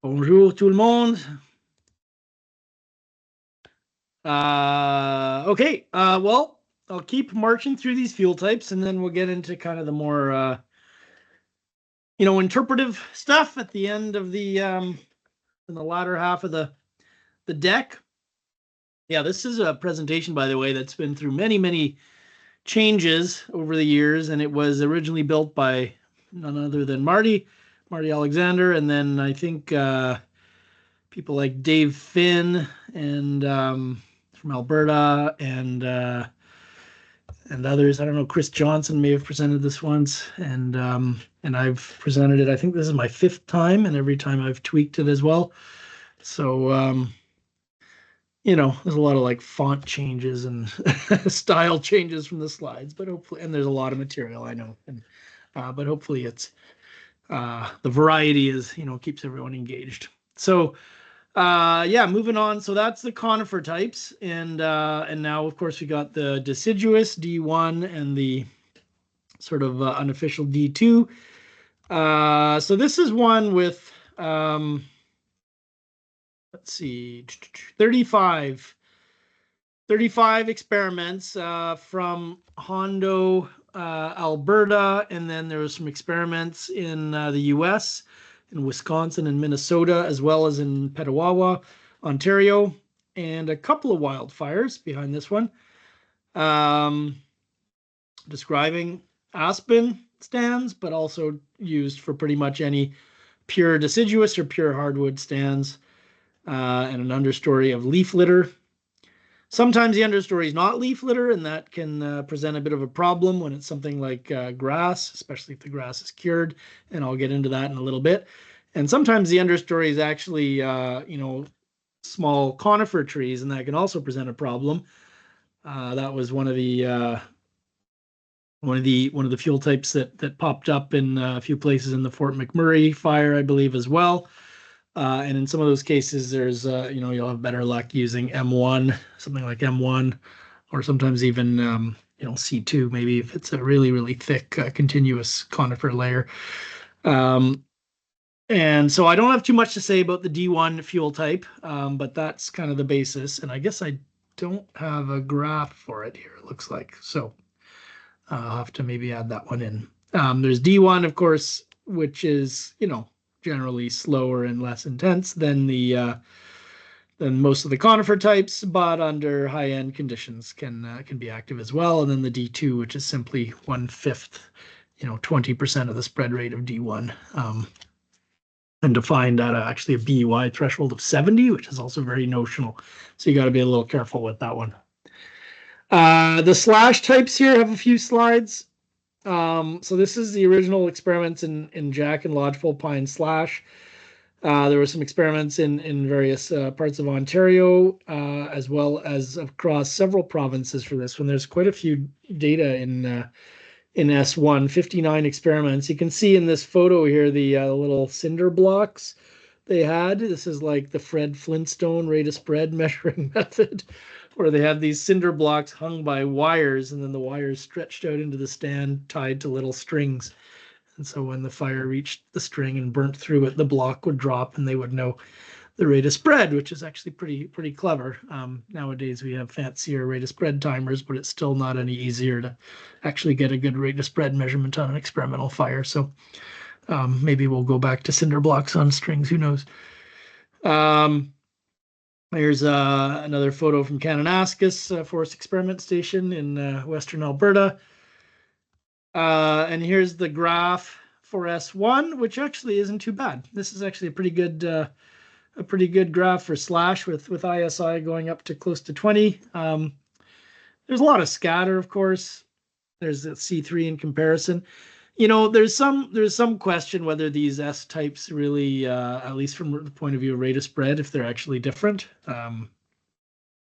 Bonjour tout le monde. Okay, well, I'll keep marching through these fuel types and then we'll get into kind of the more, interpretive stuff at the end of in the latter half of the deck. Yeah, this is a presentation, by the way, that's been through many, many changes over the years, and it was originally built by none other than Marty Alexander, and then I think people like Dave Finn and from Alberta and others. I don't know. Chris Johnson may have presented this once, and I've presented it. I think this is my fifth time, and every time I've tweaked it as well. So there's a lot of like font changes and style changes from the slides, but hopefully, and there's a lot of material I know, and but hopefully it's the variety is keeps everyone engaged. So yeah, moving on. So that's the conifer types, and now of course we got the deciduous D1 and the sort of unofficial D2. So this is one with let's see, 35 experiments from Hondo, Alberta, and then there was some experiments in the U.S., in Wisconsin and Minnesota, as well as in Petawawa, Ontario, and a couple of wildfires behind this one, describing aspen stands, but also used for pretty much any pure deciduous or pure hardwood stands, and an understory of leaf litter. Sometimes the understory is not leaf litter, and that can present a bit of a problem when it's something like grass, especially if the grass is cured, and I'll get into that in a little bit. And sometimes the understory is actually, small conifer trees, and that can also present a problem. That was one of the fuel types that popped up in a few places in the Fort McMurray fire, I believe, as well. And in some of those cases, there's, you'll have better luck using M1, something like M1, or sometimes even, C2, maybe if it's a really, really thick, continuous conifer layer. And so I don't have too much to say about the D1 fuel type, but that's kind of the basis. And I guess I don't have a graph for it here, it looks like. So I'll have to maybe add that one in. There's D1, of course, which is, generally slower and less intense than than most of the conifer types, but under high-end conditions can be active as well. And then the D2, which is simply 1/5, 20% of the spread rate of D1, and defined at actually a BUI threshold of 70, which is also very notional. So you got to be a little careful with that one. The slash types here have a few slides. So this is the original experiments in Jack and Lodgepole Pine slash. There were some experiments in various parts of Ontario, as well as across several provinces for this one. There's quite a few data in S1, 59 experiments. You can see in this photo here the little cinder blocks they had. This is like the Fred Flintstone rate of spread measuring method, where they have these cinder blocks hung by wires, and then the wires stretched out into the stand tied to little strings. And so when the fire reached the string and burnt through it, the block would drop and they would know the rate of spread, which is actually pretty clever. Nowadays we have fancier rate of spread timers, but it's still not any easier to actually get a good rate of spread measurement on an experimental fire. So maybe we'll go back to cinder blocks on strings, who knows. Here's another photo from Kananaskis Forest Experiment Station in Western Alberta. And here's the graph for S1, which actually isn't too bad. This is actually a pretty good graph for slash with ISI going up to close to 20. There's a lot of scatter, of course. There's a C3 in comparison. There's some question whether these S types really, at least from the point of view of rate of spread, if they're actually different.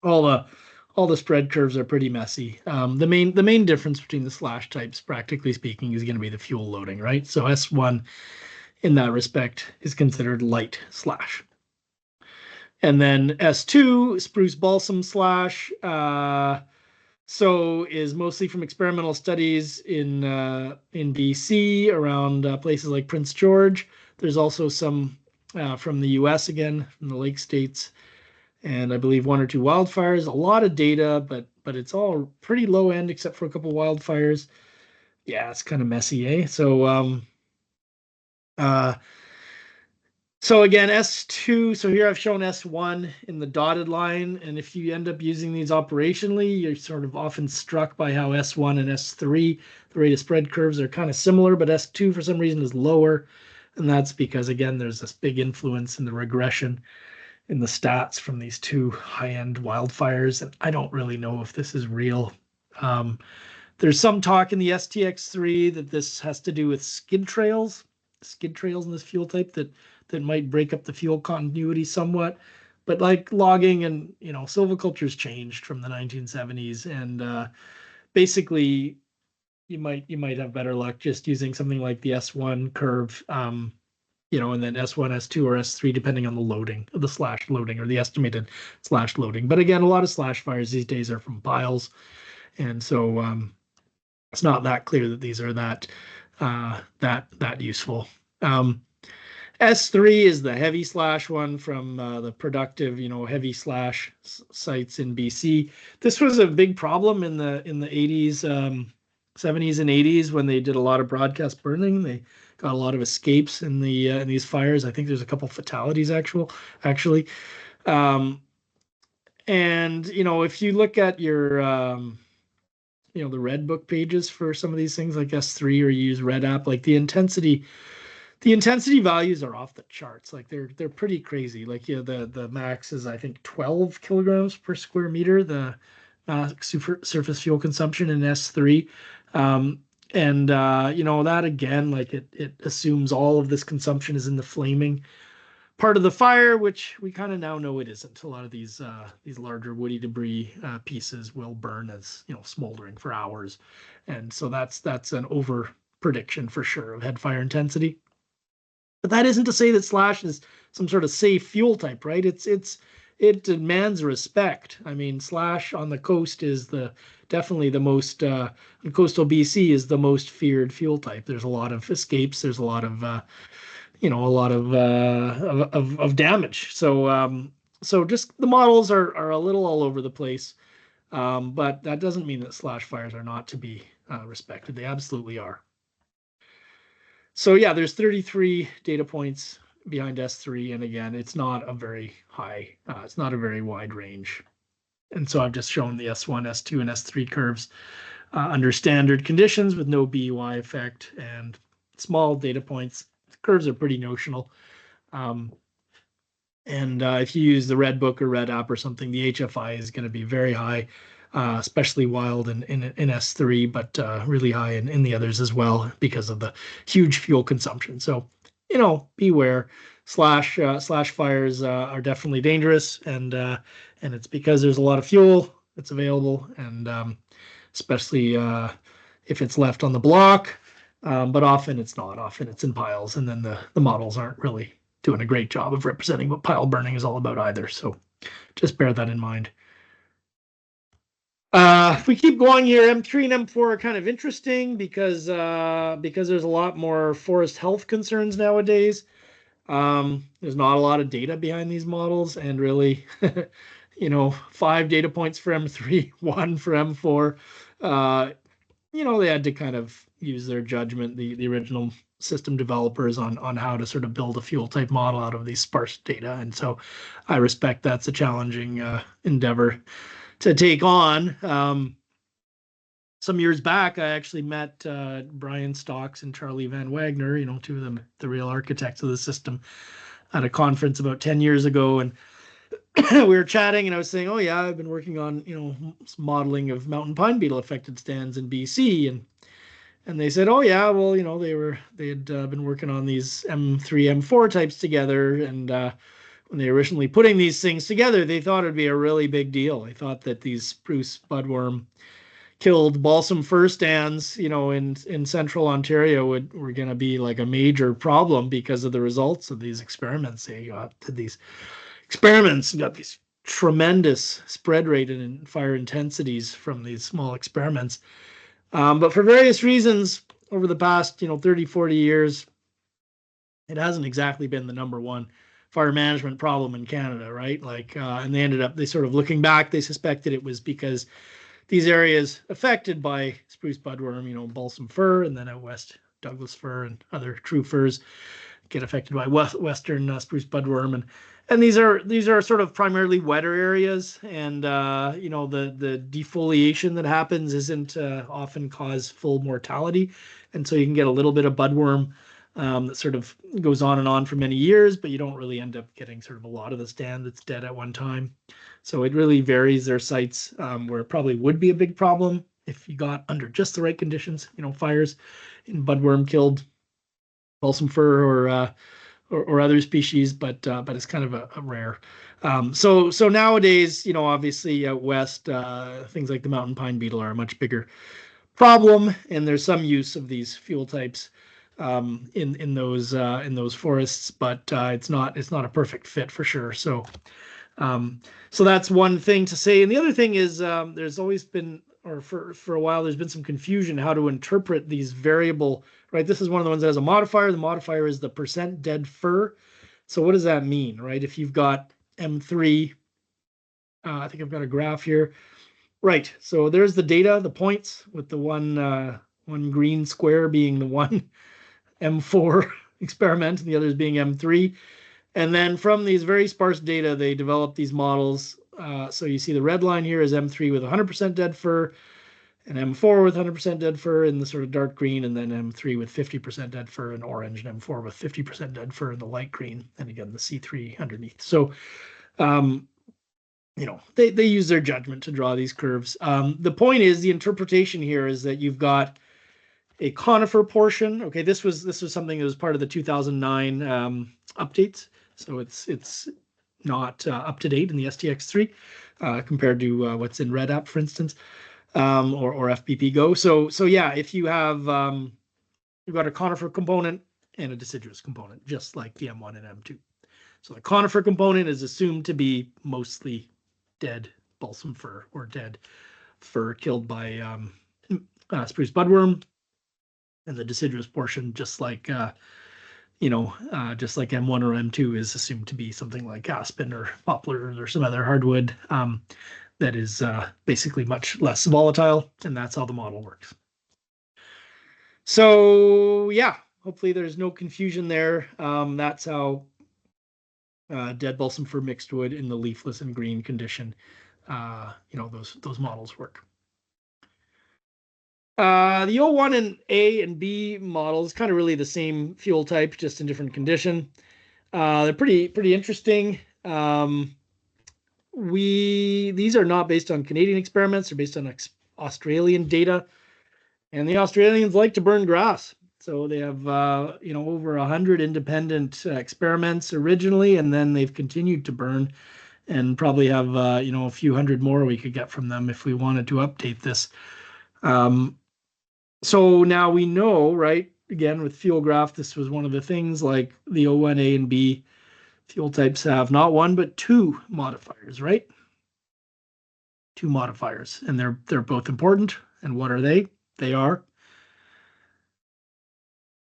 All the spread curves are pretty messy. The main difference between the slash types, practically speaking, is going to be the fuel loading, right? So S1, in that respect, is considered light slash. And then S2, spruce balsam slash, so is mostly from experimental studies in BC around places like Prince George. There's also some from the US again, from the Lake States, and I believe one or two wildfires. A lot of data, but it's all pretty low end except for a couple wildfires. Yeah, it's kind of messy, eh? Uh, so again, S2, so here I've shown S1 in the dotted line, and if you end up using these operationally, you're sort of often struck by how S1 and S3, the rate of spread curves are kind of similar, but S2 for some reason is lower. And that's because, again, there's this big influence in the regression in the stats from these two high-end wildfires. And I don't really know if this is real. Um, there's some talk in the STX3 that this has to do with skid trails in this fuel type that might break up the fuel continuity somewhat. But like logging and silviculture's changed from the 1970s, and basically you might have better luck just using something like the S1 curve, and then S1, S2, or S3, depending on the loading, the slash loading, or the estimated slash loading. But again, a lot of slash fires these days are from piles, and so it's not that clear that these are that useful. S3 is the heavy slash one from the productive, heavy slash sites in BC. This was a big problem in the 80s, 70s and 80s when they did a lot of broadcast burning. They got a lot of escapes in these fires. I think there's a couple fatalities actually. And if you look at your the red book pages for some of these things like S3, or you use Red App, like the intensity values are off the charts. Like they're pretty crazy. Like the max is I think 12 kilograms per square meter, the surface fuel consumption in S3. And that again, like it assumes all of this consumption is in the flaming part of the fire, which we kind of now know it isn't. A lot of these larger woody debris pieces will burn as smoldering for hours, and so that's an over prediction for sure of head fire intensity. But that isn't to say that slash is some sort of safe fuel type, right? It demands respect. I mean, slash on the coast is definitely the most in coastal BC is the most feared fuel type. There's a lot of escapes. There's a lot of of damage. So just the models are a little all over the place, but that doesn't mean that slash fires are not to be respected. They absolutely are. So yeah, there's 33 data points behind S3, and again, it's not a very high, it's not a very wide range. And so I've just shown the S1, S2, and S3 curves under standard conditions with no BUI effect and small data points. The curves are pretty notional. And if you use the Red Book or Red App or something, the HFI is going to be very high, especially wild in S3, but really high in the others as well because of the huge fuel consumption. So, beware. Slash fires are definitely dangerous, and it's because there's a lot of fuel that's available, and especially if it's left on the block. But often it's not. Often it's in piles, and then the models aren't really doing a great job of representing what pile burning is all about either. So just bear that in mind. If we keep going here, M3 and M4 are kind of interesting because there's a lot more forest health concerns nowadays. There's not a lot of data behind these models, and really, 5 data points for M3, 1 for M4. They had to kind of use their judgment, the original system developers, on how to sort of build a fuel type model out of these sparse data. And so I respect that's a challenging endeavor to take on. Some years back, I actually met Brian Stocks and Charlie Van Wagner, two of them, the real architects of the system, at a conference about 10 years ago. And we were chatting, and I was saying, oh yeah, I've been working on, modeling of mountain pine beetle affected stands in BC. And they said, oh yeah, well, they had been working on these M3, M4 types together. And when they were originally putting these things together, they thought it'd be a really big deal. They thought that these spruce budworm killed balsam fir stands, in central Ontario were going to be like a major problem because of the results of these experiments. They did these experiments and got these tremendous spread rate and fire intensities from these small experiments. But for various reasons over the past, 30, 40 years, it hasn't exactly been the number one fire management problem in Canada, right? Like, and they sort of looking back, they suspected it was because these areas affected by spruce budworm, balsam fir, and then out west, Douglas fir and other true firs get affected by western spruce budworm, and these are sort of primarily wetter areas, and the defoliation that happens isn't often cause full mortality, and so you can get a little bit of budworm that sort of goes on and on for many years, but you don't really end up getting sort of a lot of the stand that's dead at one time. So it really varies. There are sites where it probably would be a big problem if you got under just the right conditions, fires in budworm killed balsam fir or other species, but it's kind of a rare. So nowadays, obviously out west, things like the mountain pine beetle are a much bigger problem, and there's some use of these fuel types in those forests, but it's not a perfect fit for sure. So that's one thing to say, and the other thing is there's always been, or for a while, there's been some confusion how to interpret these variable. Right, this is one of the ones that has a modifier. The modifier is the percent dead fir. So what does that mean, right? If you've got M3, I think I've got a graph here. Right, so there's the data, the points, with the one green square being the one M4 experiment, and the others being M3. And then from these very sparse data, they developed these models. So you see the red line here is M3 with 100% dead fir, and M4 with 100% dead fir in the sort of dark green, and then M3 with 50% dead fir in orange, and M4 with 50% dead fir in the light green, and again the C3 underneath. So, they use their judgment to draw these curves. The point is, the interpretation here is that you've got a conifer portion. Okay, this was something that was part of the 2009 updates, so it's not up to date in the STX3 compared to what's in Red App, for instance. Or FBP Go. So yeah, if you have you've got a conifer component and a deciduous component, just like the M1 and M2. So the conifer component is assumed to be mostly dead balsam fir or dead fir killed by spruce budworm, and the deciduous portion, just like M1 or M2, is assumed to be something like aspen or poplars or some other hardwood. That is basically much less volatile, and that's how the model works. So yeah, hopefully there's no confusion there. That's how dead balsam fir mixed wood in the leafless and green condition, those models work. The O1 and A and B models, kind of really the same fuel type, just in different condition. They're pretty interesting. These are not based on Canadian experiments, they're based on Australian data, and the Australians like to burn grass. So they have over 100 independent experiments originally, and then they've continued to burn, and probably have a few hundred more we could get from them if we wanted to update this. So now we know, right? Again, with fuel graph, this was one of the things, like the O1A and B fuel types have not one but two modifiers, right? Two modifiers, and they're both important. And what are they? They are.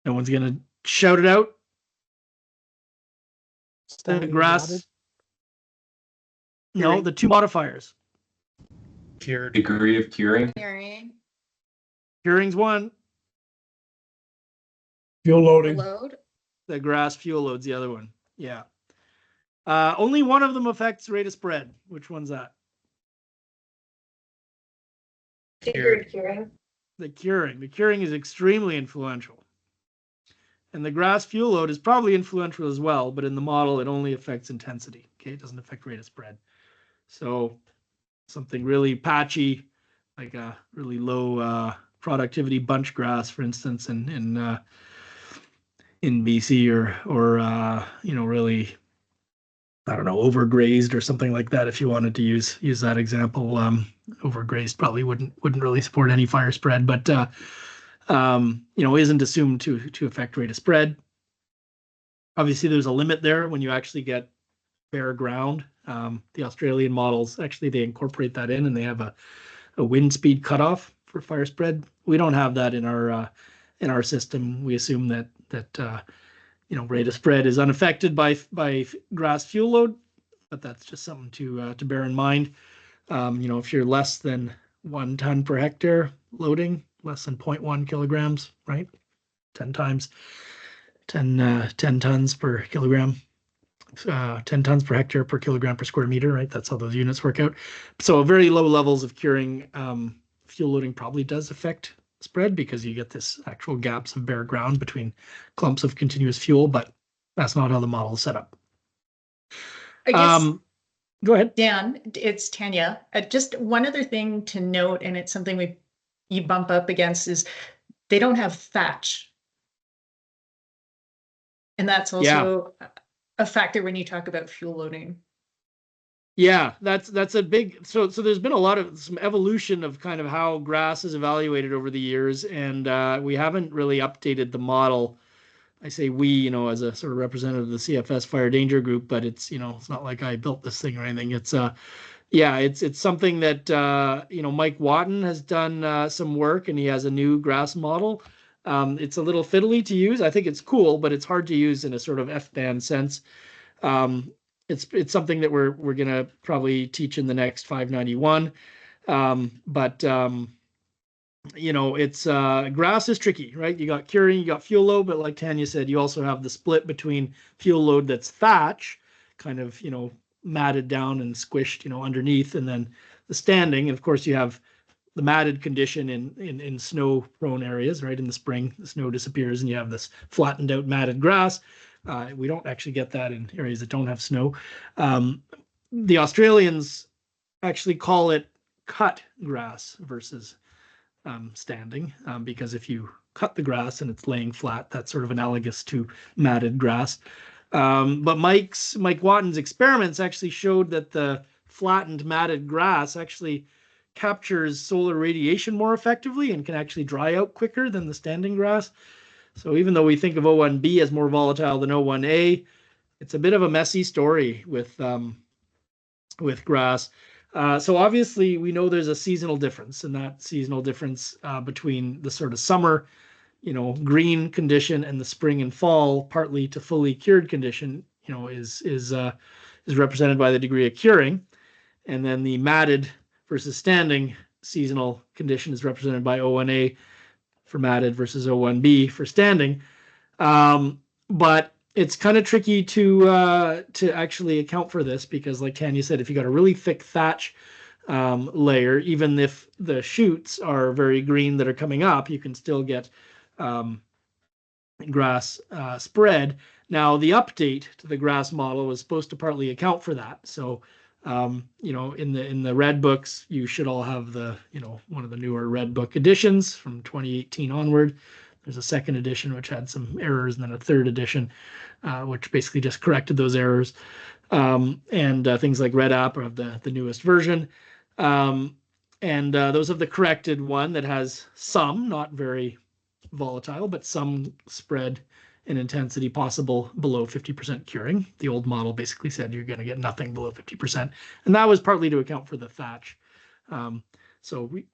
No one's gonna shout it out. The grass. No, the two modifiers. Degree of curing. Curing's one. Fuel loading. The grass fuel load's the other one. Yeah. Only one of them affects rate of spread. Which one's that? Curing. The curing. The curing is extremely influential. And the grass fuel load is probably influential as well, but in the model, it only affects intensity. Okay, it doesn't affect rate of spread. So something really patchy, like a really low productivity bunch grass, for instance, in BC, or really, I don't know, overgrazed or something like that. If you wanted to use that example, overgrazed probably wouldn't really support any fire spread, but isn't assumed to affect rate of spread. Obviously, there's a limit there when you actually get bare ground. The Australian models, actually, they incorporate that in, and they have a wind speed cutoff for fire spread. We don't have that in our system. We assume that rate of spread is unaffected by grass fuel load, but that's just something to bear in mind. If you're less than 1 ton per hectare loading, less than 0.1 kilograms, right? 10 times 10 tons per kilogram, 10 tons per hectare per kilogram per square meter, right? That's how those units work out. So very low levels of curing fuel loading probably does affect spread because you get this actual gaps of bare ground between clumps of continuous fuel, but that's not how the model is set up. I guess, go ahead. Dan, it's Tanya. Just one other thing to note, and it's something you bump up against, is they don't have thatch. And that's also a factor when you talk about fuel loading. Yeah, that's a big, so there's been a lot of some evolution of kind of how grass is evaluated over the years, and we haven't really updated the model. I say we, as a sort of representative of the CFS Fire Danger Group, but it's, it's not like I built this thing or anything. It's it's something that Mike Watton has done some work, and he has a new grass model. It's a little fiddly to use. I think it's cool, but it's hard to use in a sort of F-band sense. It's something that we're gonna probably teach in the next 591. It's grass is tricky, right? You got curing, you got fuel load, but like Tanya said, you also have the split between fuel load that's thatch, kind of, matted down and squished, underneath, and then the standing. And of course, you have the matted condition in snow prone areas, right? In the spring, the snow disappears and you have this flattened out matted grass. We don't actually get that in areas that don't have snow. The Australians actually call it cut grass versus standing, because if you cut the grass and it's laying flat, that's sort of analogous to matted grass. But Mike Watton's experiments actually showed that the flattened matted grass actually captures solar radiation more effectively and can actually dry out quicker than the standing grass. So even though we think of O1B as more volatile than O1A, it's a bit of a messy story with grass. So obviously we know there's a seasonal difference, and that seasonal difference between the sort of summer, green condition and the spring and fall, partly to fully cured condition, is represented by the degree of curing, and then the matted versus standing seasonal condition is represented by O1A for matted versus O1B for standing. But it's kind of tricky to actually account for this because, like Tanya said, if you got a really thick thatch layer, even if the shoots are very green that are coming up, you can still get grass spread. Now, the update to the grass model was supposed to partly account for that. So, in the red books, you should all have the, one of the newer red book editions from 2018 onward. There's a second edition which had some errors, and then a third edition which basically just corrected those errors. And things like Red App are the newest version. And those have the corrected one that has some, not very volatile, but some spread and intensity possible below 50% curing. The old model basically said you're going to get nothing below 50%. And that was partly to account for the thatch.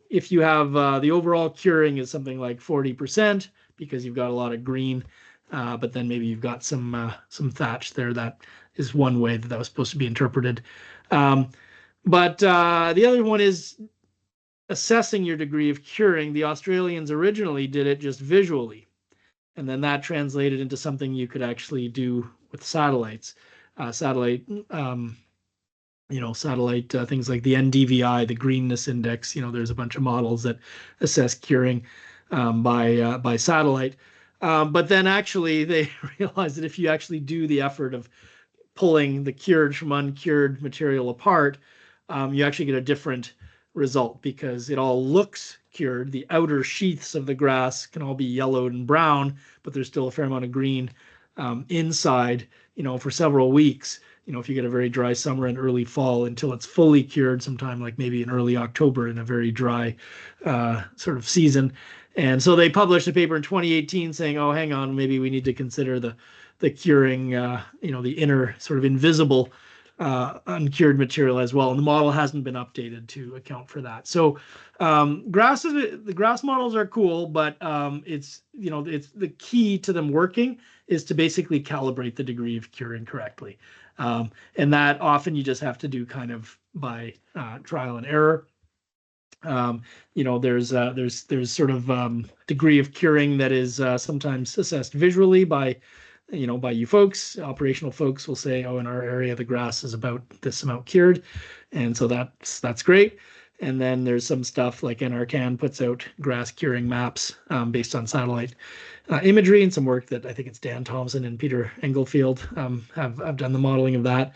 If you have the overall curing is something like 40% because you've got a lot of green, but then maybe you've got some thatch there. That is one way that was supposed to be interpreted. But the other one is assessing your degree of curing. The Australians originally did it just visually, and then that translated into something you could actually do with satellites. Satellite things like the NDVI, the greenness index. There's a bunch of models that assess curing by satellite. But then actually they realized that if you actually do the effort of pulling the cured from uncured material apart, you actually get a different result because it all looks cured. The outer sheaths of the grass can all be yellowed and brown, but there's still a fair amount of green inside, for several weeks. If you get a very dry summer and early fall until it's fully cured sometime like maybe in early October in a very dry sort of season. And so they published a paper in 2018 saying, oh, hang on, maybe we need to consider the curing, the inner sort of invisible uncured material as well. And the model hasn't been updated to account for that. So the grass models are cool, but it's the key to them working is to basically calibrate the degree of curing correctly. And that often you just have to do kind of by trial and error. There's sort of degree of curing that is sometimes assessed visually by you folks. Operational folks will say, oh, in our area the grass is about this amount cured, and so that's great. And then there's some stuff like NRCan puts out grass curing maps based on satellite imagery, and some work that I think it's Dan Thompson and Peter Engelfield have done the modeling of that.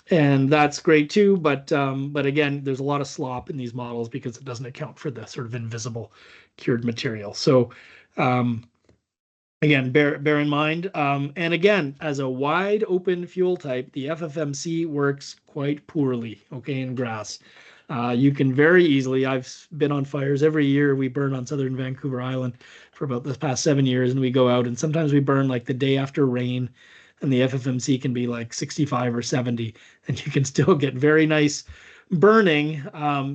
And that's great too, but again, there's a lot of slop in these models because it doesn't account for the sort of invisible cured material. So again, bear in mind. And again, as a wide open fuel type, the FFMC works quite poorly, okay, in grass. You can very easily, I've been on fires every year. We burn on southern Vancouver Island for about the past 7 years, and we go out and sometimes we burn like the day after rain, and the FFMC can be like 65 or 70, and you can still get very nice burning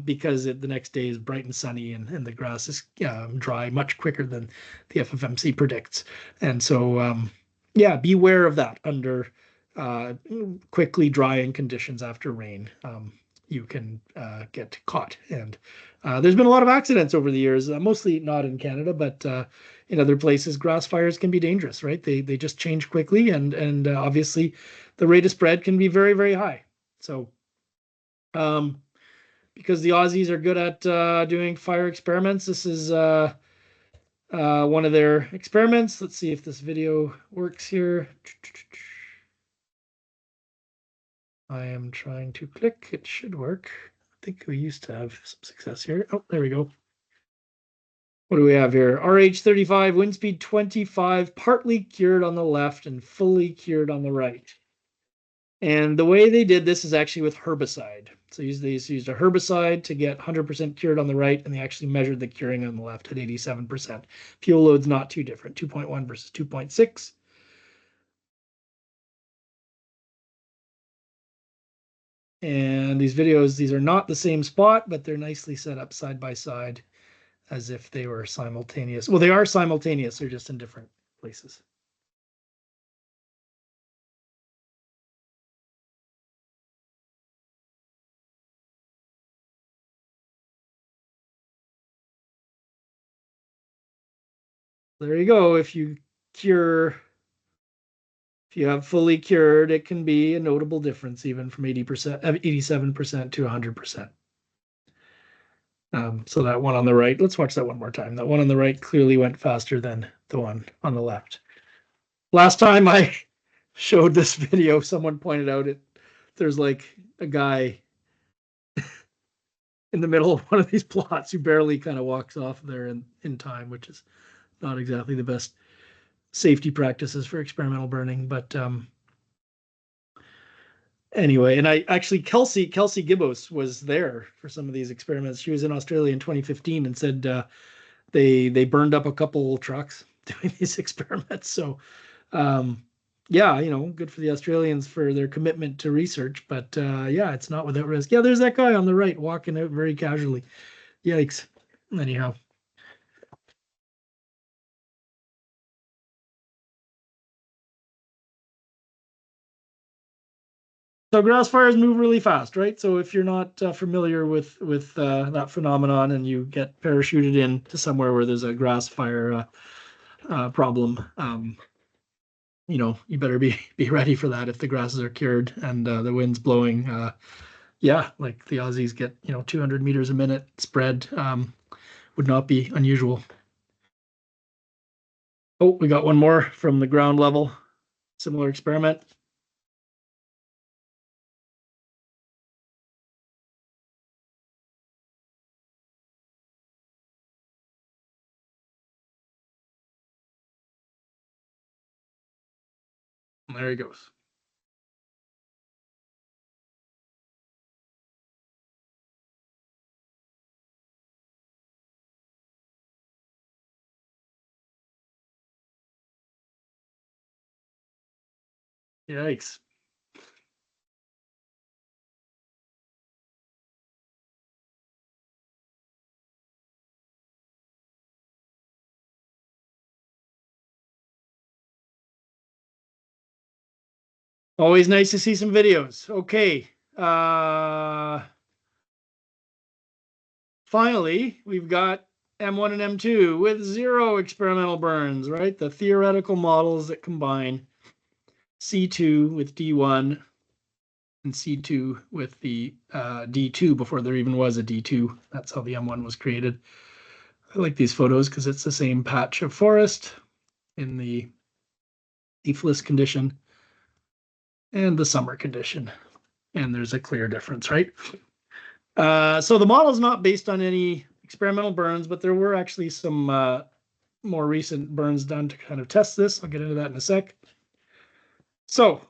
because the next day is bright and sunny, and the grass is dry much quicker than the FFMC predicts. And so, yeah, beware of that under quickly drying conditions after rain. You can get caught. And there's been a lot of accidents over the years, mostly not in Canada, but in other places, grass fires can be dangerous, right? They just change quickly, and obviously the rate of spread can be very, very high. So because the Aussies are good at doing fire experiments, this is one of their experiments. Let's see if this video works here. I am trying to click. It should work. I think we used to have some success here. Oh, there we go. What do we have here? RH35, wind speed 25, partly cured on the left and fully cured on the right. And the way they did this is actually with herbicide. So they used a herbicide to get 100% cured on the right, and they actually measured the curing on the left at 87%. Fuel load's not too different, 2.1 versus 2.6. And these videos, these are not the same spot, but they're nicely set up side by side as if they were simultaneous. Well, they are simultaneous, they're just in different places. There you go. If you have fully cured, it can be a notable difference, even from 80%, 87% to 100%. So that one on the right, let's watch that one more time. That one on the right clearly went faster than the one on the left. Last time I showed this video, someone pointed out there's like a guy in the middle of one of these plots who barely kind of walks off there in time, which is not exactly the best safety practices for experimental burning. But anyway, and I actually, Kelsey Gibbos was there for some of these experiments. She was in Australia in 2015 and said they burned up a couple trucks doing these experiments. So yeah, good for the Australians for their commitment to research, but yeah, it's not without risk. Yeah, there's that guy on the right walking out very casually. Yikes. Anyhow. So grass fires move really fast, right? So if you're not familiar with that phenomenon and you get parachuted into somewhere where there's a grass fire problem, you better be ready for that if the grasses are cured and the wind's blowing. Yeah, like the Aussies get 200 meters a minute spread, would not be unusual. Oh, we got one more from the ground level, similar experiment. And there he goes. Yikes. Always nice to see some videos. Okay. Finally, we've got M1 and M2 with 0 experimental burns, right? The theoretical models that combine C2 with D1 and C2 with the D2 before there even was a D2. That's how the M1 was created. I like these photos because it's the same patch of forest in the leafless condition and the summer condition. And there's a clear difference, right? So the model is not based on any experimental burns, but there were actually some more recent burns done to kind of test this. I'll get into that in a sec. So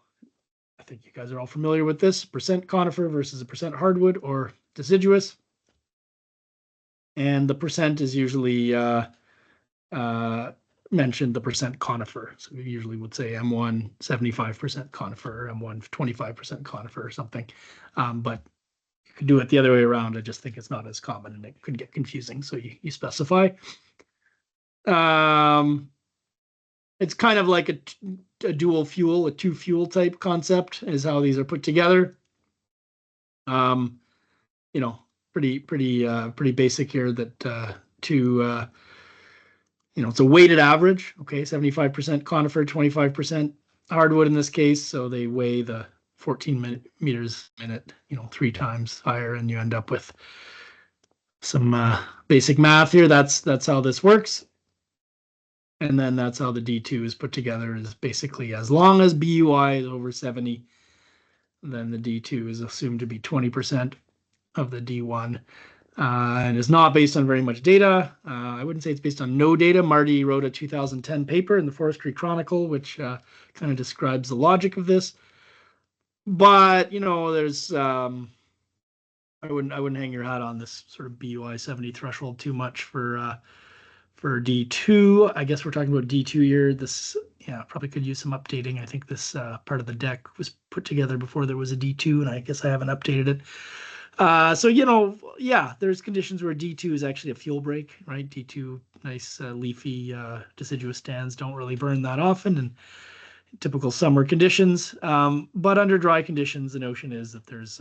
I think you guys are all familiar with this, percent conifer versus a percent hardwood or deciduous. And the percent is usually mentioned the percent conifer. So we usually would say M1 75% conifer, M1 25% conifer or something. But you could do it the other way around. I just think it's not as common and it could get confusing. So you specify. It's kind of like a dual fuel, a two fuel type concept is how these are put together. You know, pretty basic here that it's a weighted average. Okay, 75% conifer, 25% hardwood in this case. So they weigh the 14 meters a minute, 3 times higher, and you end up with some basic math here. That's how this works. And then that's how the D2 is put together, is basically as long as BUI is over 70, then the D2 is assumed to be 20% of the D1. And is not based on very much data. I wouldn't say it's based on no data. Marty wrote a 2010 paper in the Forestry Chronicle, which kind of describes the logic of this. But there's I wouldn't hang your hat on this sort of BUI 70 threshold too much for D2. I guess we're talking about D2 here. This probably could use some updating. I think this part of the deck was put together before there was a D2, and I guess I haven't updated it. There's conditions where D2 is actually a fuel break, right? D2, nice leafy deciduous stands don't really burn that often in typical summer conditions. But under dry conditions, the notion is that there's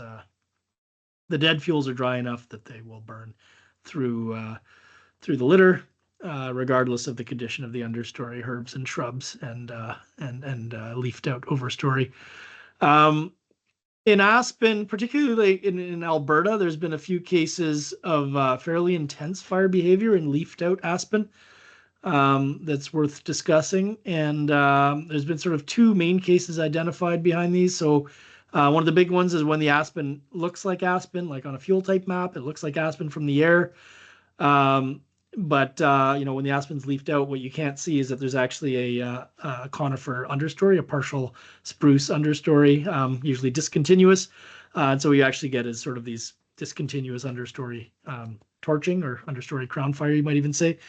the dead fuels are dry enough that they will burn through the litter, regardless of the condition of the understory, herbs and shrubs, and leafed out overstory. In aspen, particularly in Alberta, there's been a few cases of fairly intense fire behavior in leafed out aspen that's worth discussing. And there's been sort of 2 main cases identified behind these. So one of the big ones is when the aspen looks like aspen, like on a fuel type map, it looks like aspen from the air. But when the aspen's leafed out, what you can't see is that there's actually a conifer understory, a partial spruce understory, usually discontinuous. And so what you actually get is sort of these discontinuous understory torching, or understory crown fire, you might even say.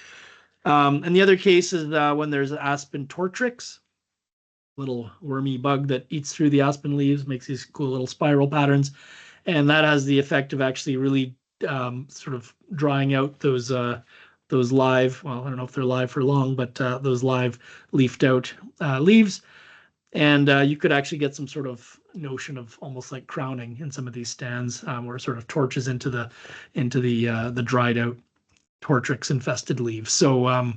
And the other case is when there's aspen tortrix, little wormy bug that eats through the aspen leaves, makes these cool little spiral patterns. And that has the effect of actually really sort of drying out those live, well, I don't know if they're live for long, but those live leafed out leaves. And you could actually get some sort of notion of almost like crowning in some of these stands, where it sort of torches into the dried out tortrix infested leaves. So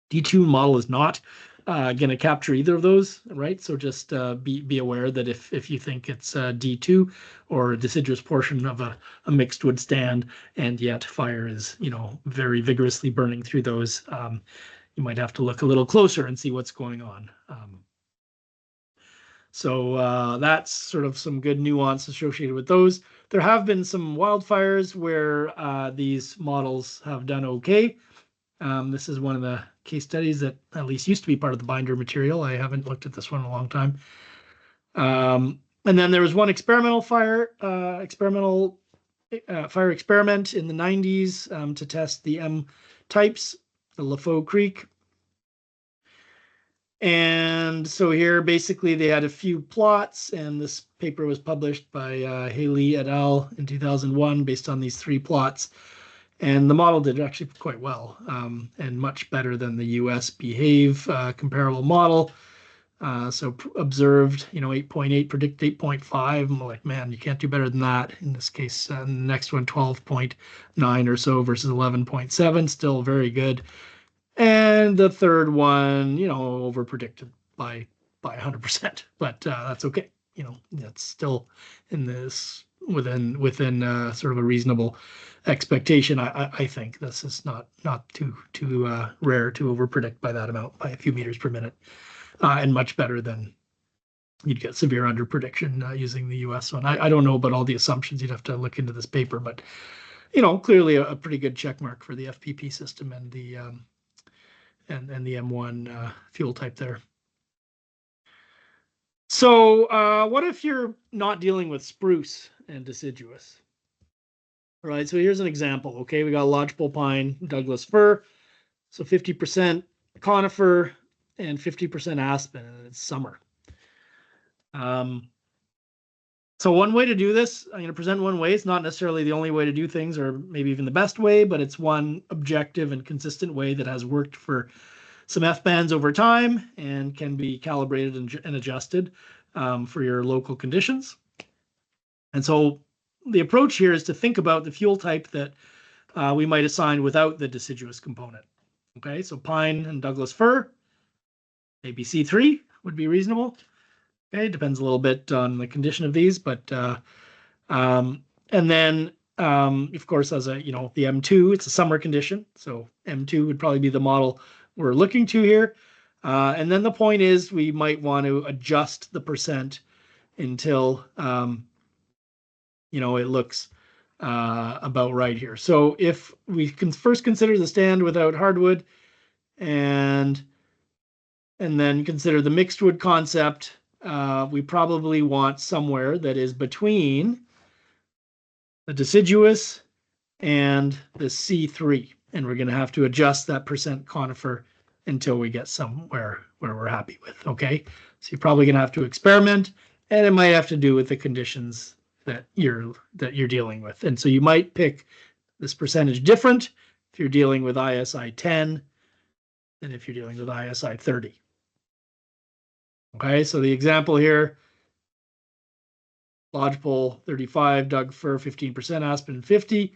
D2 model is not going to capture either of those, right? So just be aware that if you think it's D2 or a deciduous portion of a mixed wood stand, and yet fire is very vigorously burning through those, you might have to look a little closer and see what's going on. So that's sort of some good nuance associated with those. There have been some wildfires where these models have done okay. This is one of the case studies that at least used to be part of the binder material. I haven't looked at this one in a long time. And then there was one experimental fire experiment in the 90s to test the M types, the LaFoe Creek. And so here, basically, they had a few plots, and this paper was published by Haley et al. In 2001 based on these 3 plots. And the model did actually quite well, and much better than the US Behave comparable model. So observed, 8.8, predict 8.5. I'm like, man, you can't do better than that. In this case, the next one, 12.9 or so versus 11.7, still very good. And the third one, over predicted by 100%, but that's okay. That's still in this within sort of a reasonable expectation. I think this is not too rare to over predict by that amount, by a few meters per minute, and much better than you'd get severe under prediction using the US one. I don't know about all the assumptions. You'd have to look into this paper, but clearly a pretty good check mark for the FBP system and the and the M1 fuel type there. So what if you're not dealing with spruce and deciduous? All right, so here's an example. Okay, we got lodgepole pine, Douglas fir, so 50% conifer and 50% aspen, and it's summer. So one way to do this, I'm going to present one way. It's not necessarily the only way to do things, or maybe even the best way, but it's one objective and consistent way that has worked for some F-bands over time and can be calibrated and adjusted for your local conditions. And so the approach here is to think about the fuel type that we might assign without the deciduous component. Okay, so pine and Douglas fir, maybe C3 would be reasonable. Okay, depends a little bit on the condition of these, but and then of course, as the M2, it's a summer condition, so M2 would probably be the model we're looking to here. And then the point is we might want to adjust the percent until it looks about right here. So if we can first consider the stand without hardwood, and then consider the mixed wood concept, we probably want somewhere that is between the deciduous and the C3. And we're going to have to adjust that percent conifer until we get somewhere where we're happy with. Okay, so you're probably going to have to experiment, and it might have to do with the conditions that you're dealing with. And so you might pick this percentage different if you're dealing with ISI 10 than if you're dealing with ISI 30. Okay, so the example here, lodgepole 35, Doug fir 15%, aspen 50.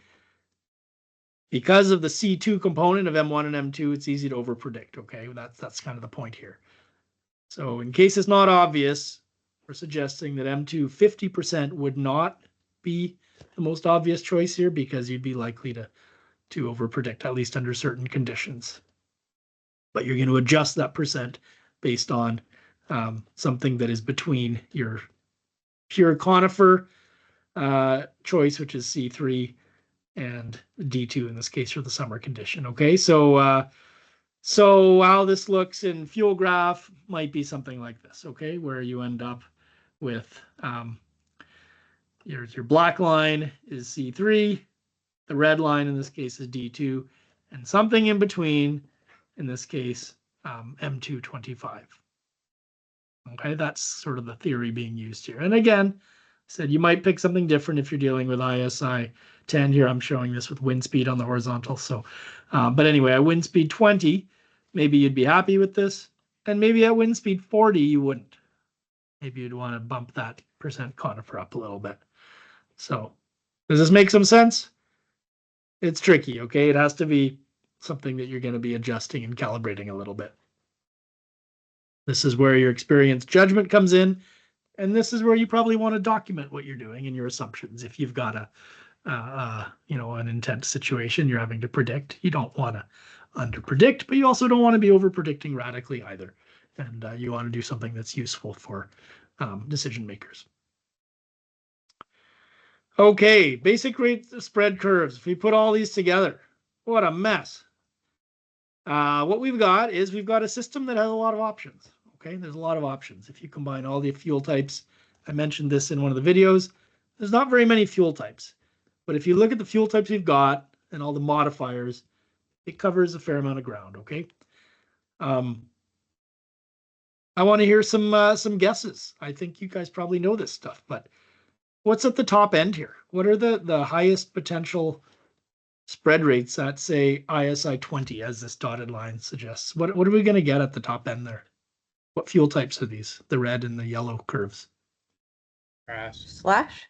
Because of the C2 component of M1 and M2, it's easy to overpredict. Okay, that's kind of the point here. So in case it's not obvious, we're suggesting that M2 50% would not be the most obvious choice here, because you'd be likely to overpredict, at least under certain conditions. But you're going to adjust that percent based on something that is between your pure conifer choice, which is C3, and D2 in this case for the summer condition. Okay, so so how this looks in fuel graph might be something like this. Okay, where you end up with your black line is C3, the red line in this case is D2, and something in between, in this case M225. Okay, that's sort of the theory being used here. And again, I said you might pick something different if you're dealing with ISI 10. Here I'm showing this with wind speed on the horizontal. So, but anyway, at wind speed 20, maybe you'd be happy with this, and maybe at wind speed 40 you wouldn't. Maybe you'd want to bump that percent conifer up a little bit. So, does this make some sense? It's tricky. Okay, it has to be something that you're going to be adjusting and calibrating a little bit. This is where your experience judgment comes in, and this is where you probably want to document what you're doing and your assumptions. If you've got an intense situation you're having to predict, you don't want to underpredict, but you also don't want to be overpredicting radically either. And you want to do something that's useful for decision makers. Okay, basic rate spread curves. If we put all these together, what a mess. What we've got is we've got a system that has a lot of options. Okay, there's a lot of options. If you combine all the fuel types, I mentioned this in one of the videos, there's not very many fuel types. But if you look at the fuel types we've got and all the modifiers, it covers a fair amount of ground. Okay. I want to hear some guesses. I think you guys probably know this stuff, but what's at the top end here? What are the highest potential spread rates at, say, ISI 20, as this dotted line suggests? What are we going to get at the top end there? What fuel types are these? The red and the yellow curves. Grass. Slash?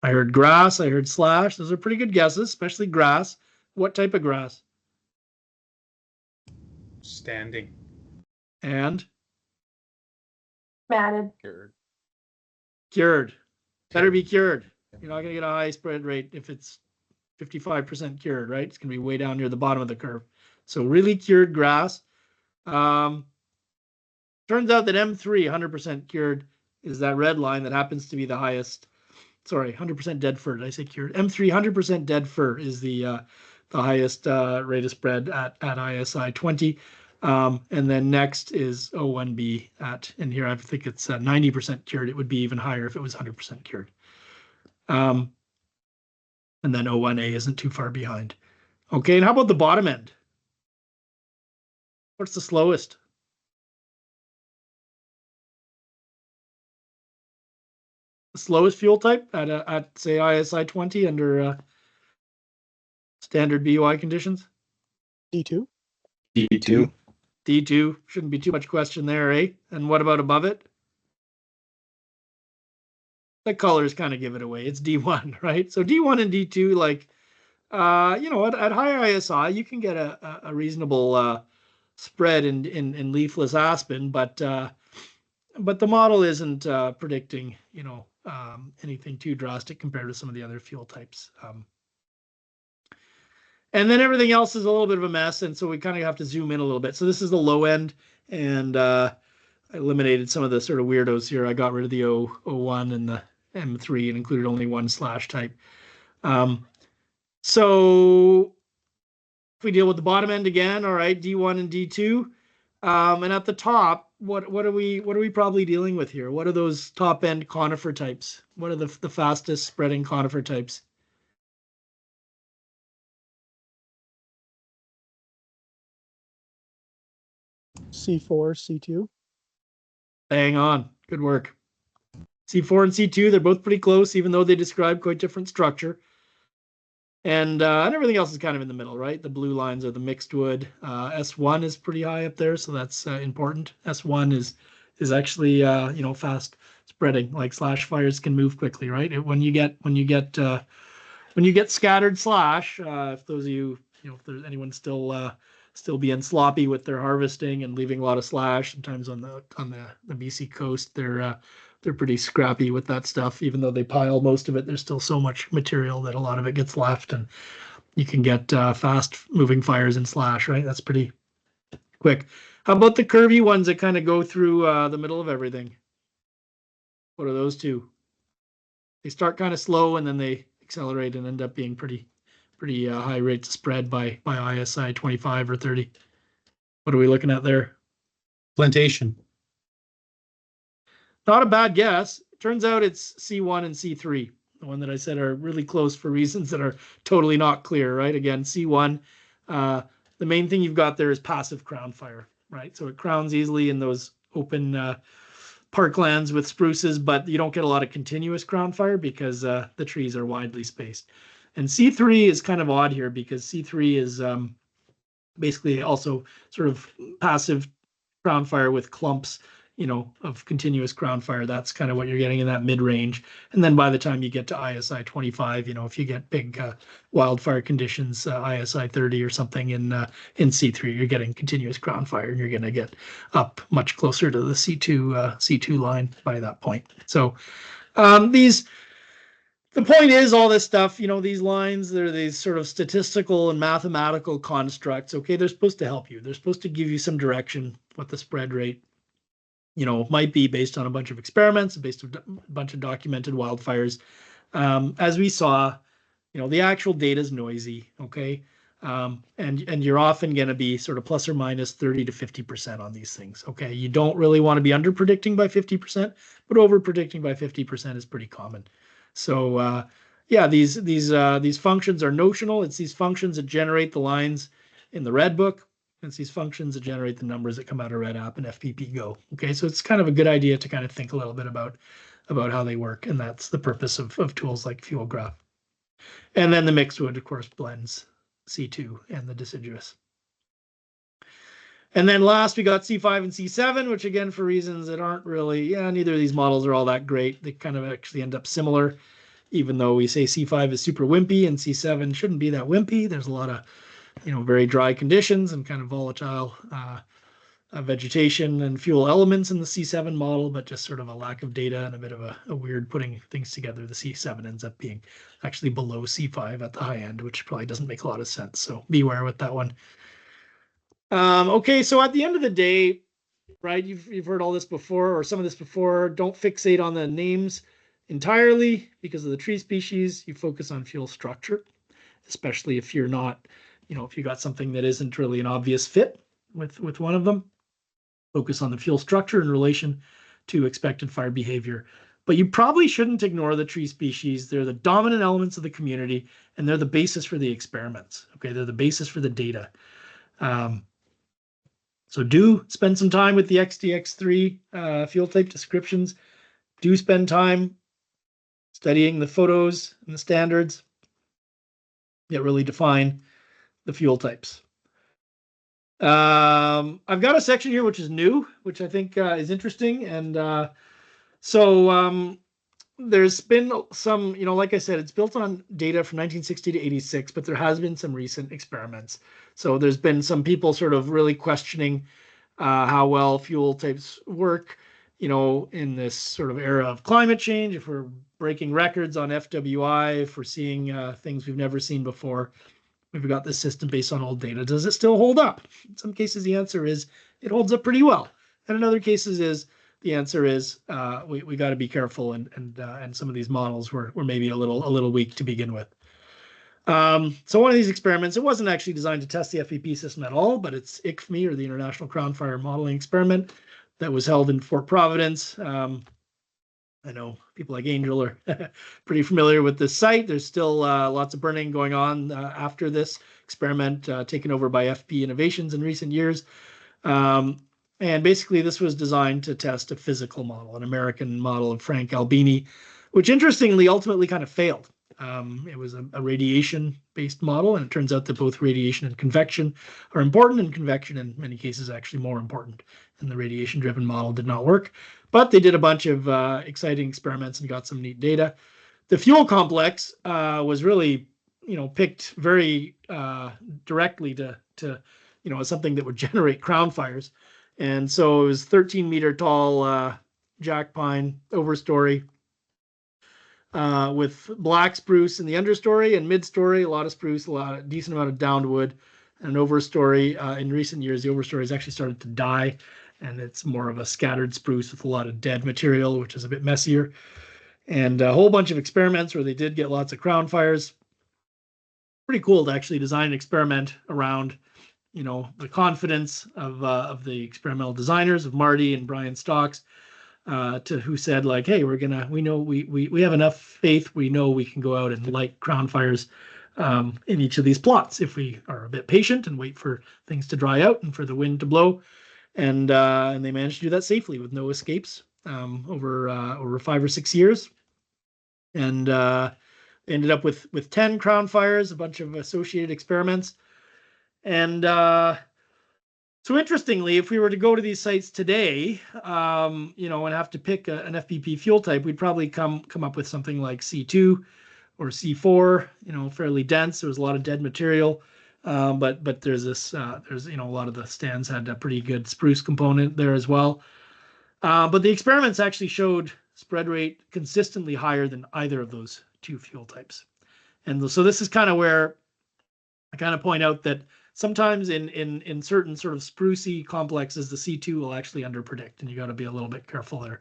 I heard grass, I heard slash. Those are pretty good guesses, especially grass. What type of grass? Standing. And Matted. cured. Better be cured. You're not going to get a high spread rate if it's 55% cured, right? It's going to be way down near the bottom of the curve. So really cured grass. Turns out that M3, 100% cured, is that red line that happens to be the highest. Sorry, 100% dead fir. Did I say cured? M3, 100% dead fir is the highest rate of spread at ISI 20. And then next is O1B and here I think it's 90% cured. It would be even higher if it was 100% cured. And then O1A isn't too far behind. Okay, and how about the bottom end? What's the slowest? The slowest fuel type at say ISI 20 under standard BUI conditions? D2. D2. D2 shouldn't be too much question there, eh? And what about above it? The colors kind of give it away. It's D1, right? So D1 and D2, like, at higher ISI, you can get a reasonable spread in leafless aspen, but the model isn't predicting, anything too drastic compared to some of the other fuel types. And then everything else is a little bit of a mess, and so we kind of have to zoom in a little bit. So this is the low end, and I eliminated some of the sort of weirdos here. I got rid of the O1 and the M3 and included only one slash type. So if we deal with the bottom end again, all right, D1 and D2. And at the top, what are we probably dealing with here? What are those top end conifer types? What are the fastest spreading conifer types? C4, C2. Hang on. Good work. C4 and C2, they're both pretty close, even though they describe quite different structure. And everything else is kind of in the middle, right? The blue lines are the mixed wood. S1 is pretty high up there, so that's important. S1 is actually fast spreading. Like slash fires can move quickly, right? When you get scattered slash, if those of you, if there's anyone still being sloppy with their harvesting and leaving a lot of slash, sometimes on the BC coast, they're pretty scrappy with that stuff. Even though they pile most of it, there's still so much material that a lot of it gets left, and you can get fast moving fires in slash, right? That's pretty quick. How about the curvy ones that kind of go through the middle of everything? What are those two? They start kind of slow and then they accelerate and end up being pretty high rates of spread by ISI 25 or 30. What are we looking at there? Plantation. Not a bad guess. It turns out it's C1 and C3, the one that I said are really close for reasons that are totally not clear, right? Again, C1, the main thing you've got there is passive crown fire, right? So it crowns easily in those open parklands with spruces, but you don't get a lot of continuous crown fire because the trees are widely spaced. And C3 is kind of odd here because C3 is basically also sort of passive crown fire with clumps, of continuous crown fire. That's kind of what you're getting in that mid-range. And then by the time you get to ISI 25, if you get big wildfire conditions, ISI 30 or something in C3, you're getting continuous crown fire, and you're going to get up much closer to the C2 line by that point. So the point is all this stuff, these lines, they're these sort of statistical and mathematical constructs. Okay, they're supposed to help you. They're supposed to give you some direction what the spread rate might be based on a bunch of experiments, based on a bunch of documented wildfires. As we saw, the actual data is noisy, okay? And you're often going to be sort of plus or minus 30 to 50% on these things, okay? You don't really want to be under predicting by 50%, but over predicting by 50% is pretty common. So these functions are notional. It's these functions that generate the lines in the red book. It's these functions that generate the numbers that come out of Red App and FBP Go. Okay, so it's kind of a good idea to kind of think a little bit about how they work, and that's the purpose of tools like Fuel Graph. And then the mixed wood, of course, blends C2 and the deciduous. And then last we got C5 and C7, which again, for reasons that aren't really, neither of these models are all that great. They kind of actually end up similar, even though we say C5 is super wimpy and C7 shouldn't be that wimpy. There's a lot of, very dry conditions and kind of volatile vegetation and fuel elements in the C7 model, but just sort of a lack of data and a bit of a weird putting things together. The C7 ends up being actually below C5 at the high end, which probably doesn't make a lot of sense. So beware with that one. Okay, so at the end of the day, right, you've heard all this before, or some of this before. Don't fixate on the names entirely because of the tree species. You focus on fuel structure, especially if you're not, if you got something that isn't really an obvious fit with one of them. Focus on the fuel structure in relation to expected fire behavior. But you probably shouldn't ignore the tree species. They're the dominant elements of the community, and they're the basis for the experiments. Okay, they're the basis for the data. So do spend some time with the XDX3 fuel type descriptions. Do spend time studying the photos and the standards that really define the fuel types. I've got a section here which is new, which I think is interesting. And so there's been some, like I said, it's built on data from 1960 to 86, but there has been some recent experiments. So there's been some people sort of really questioning how well fuel types work, in this sort of era of climate change, if we're breaking records on FWI, if we're seeing things we've never seen before. We've got this system based on old data. Does it still hold up? In some cases, the answer is it holds up pretty well. And in other cases, the answer is we got to be careful, and some of these models were maybe a little weak to begin with. So one of these experiments, it wasn't actually designed to test the FBP system at all, but it's ICFME, or the International Crown Fire Modeling Experiment, that was held in Fort Providence. I know people like Angel are pretty familiar with this site. There's still lots of burning going on after this experiment, taken over by FP Innovations in recent years. And basically, this was designed to test a physical model, an American model of Frank Albini, which interestingly ultimately kind of failed. It was a radiation-based model, and it turns out that both radiation and convection are important, and convection in many cases actually more important. And the radiation-driven model did not work. But they did a bunch of exciting experiments and got some neat data. The fuel complex was really, picked very directly to something that would generate crown fires. And so it was 13-meter tall jack pine overstory with black spruce in the understory and midstory, a lot of spruce, a decent amount of downed wood, and an overstory. In recent years, the overstory has actually started to die, and it's more of a scattered spruce with a lot of dead material, which is a bit messier. And a whole bunch of experiments where they did get lots of crown fires. Pretty cool to actually design an experiment around, the confidence of the experimental designers, of Marty and Brian Stocks, who said, like, hey, we have enough faith, we know we can go out and light crown fires in each of these plots if we are a bit patient and wait for things to dry out and for the wind to blow. And they managed to do that safely with no escapes over 5 or 6 years. And ended up with 10 crown fires, a bunch of associated experiments. And so interestingly, if we were to go to these sites today, and have to pick an FBP fuel type, we'd probably come up with something like C2 or C4, fairly dense. There was a lot of dead material. But there's this, a lot of the stands had a pretty good spruce component there as well. But the experiments actually showed spread rate consistently higher than either of those two fuel types. And so this is kind of where I kind of point out that sometimes in certain sort of sprucey complexes, the C2 will actually underpredict, and you got to be a little bit careful there.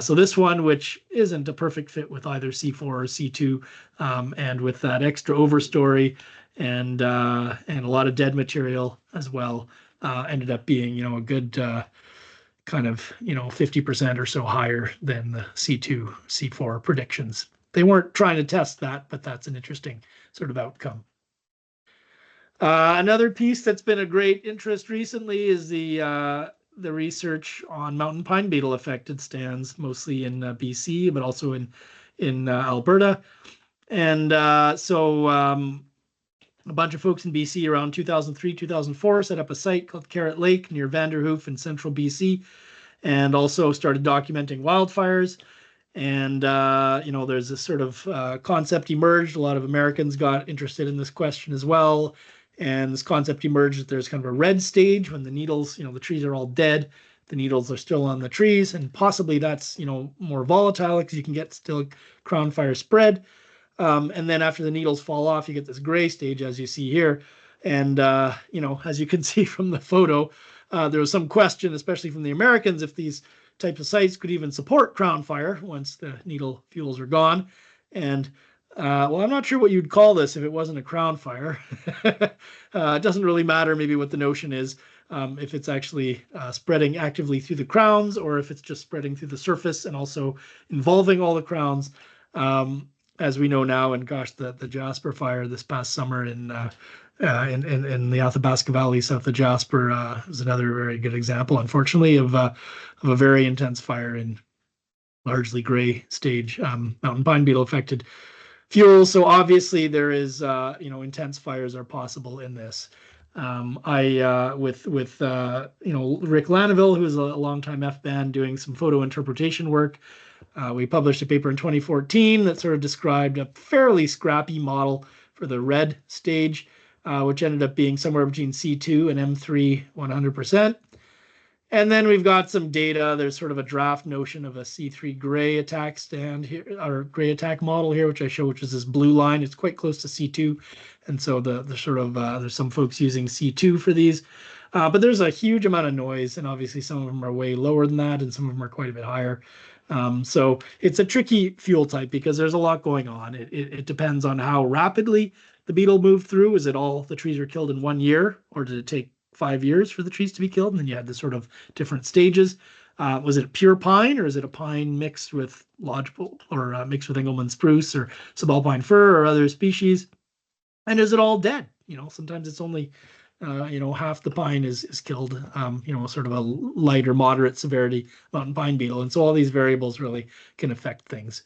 So this one, which isn't a perfect fit with either C4 or C2, and with that extra overstory and a lot of dead material as well, ended up being, a good kind of, 50% or so higher than the C2, C4 predictions. They weren't trying to test that, but that's an interesting sort of outcome. Another piece that's been a great interest recently is the research on mountain pine beetle affected stands, mostly in BC, but also in Alberta. And so A bunch of folks in BC around 2003, 2004 set up a site called Carrot Lake near Vanderhoof in central BC, and also started documenting wildfires. And, there's this sort of concept emerged. A lot of Americans got interested in this question as well. And this concept emerged that there's kind of a red stage when the needles, the trees are all dead. The needles are still on the trees, and possibly that's, more volatile because you can get still crown fire spread. And then after the needles fall off, you get this gray stage, as you see here. And, as you can see from the photo, there was some question, especially from the Americans, if these types of sites could even support crown fire once the needle fuels are gone. And I'm not sure what you'd call this if it wasn't a crown fire. It doesn't really matter maybe what the notion is, if it's actually spreading actively through the crowns or if it's just spreading through the surface and also involving all the crowns. As we know now, and gosh, the Jasper fire this past summer in the Athabasca Valley south of Jasper is another very good example, unfortunately, of a very intense fire in largely gray stage mountain pine beetle affected fuels. So obviously there is, intense fires are possible in this. With Rick Laneville, who is a longtime FBAN doing some photo interpretation work, we published a paper in 2014 that sort of described a fairly scrappy model for the red stage, which ended up being somewhere between C2 and M3 100%. And then we've got some data. There's sort of a draft notion of a C3 gray attack stand here, or gray attack model here, which I show, which is this blue line. It's quite close to C2. And so the sort of, there's some folks using C2 for these. But there's a huge amount of noise, and obviously some of them are way lower than that, and some of them are quite a bit higher. So it's a tricky fuel type because there's a lot going on. It depends on how rapidly the beetle moved through. Is it all the trees are killed in 1 year, or did it take 5 years for the trees to be killed? And then you had the sort of different stages. Was it pure pine, or is it a pine mixed with lodgepole, or mixed with Engelmann spruce or subalpine fir or other species? And is it all dead? Sometimes it's only half the pine is killed, sort of a light or moderate severity mountain pine beetle. And so all these variables really can affect things.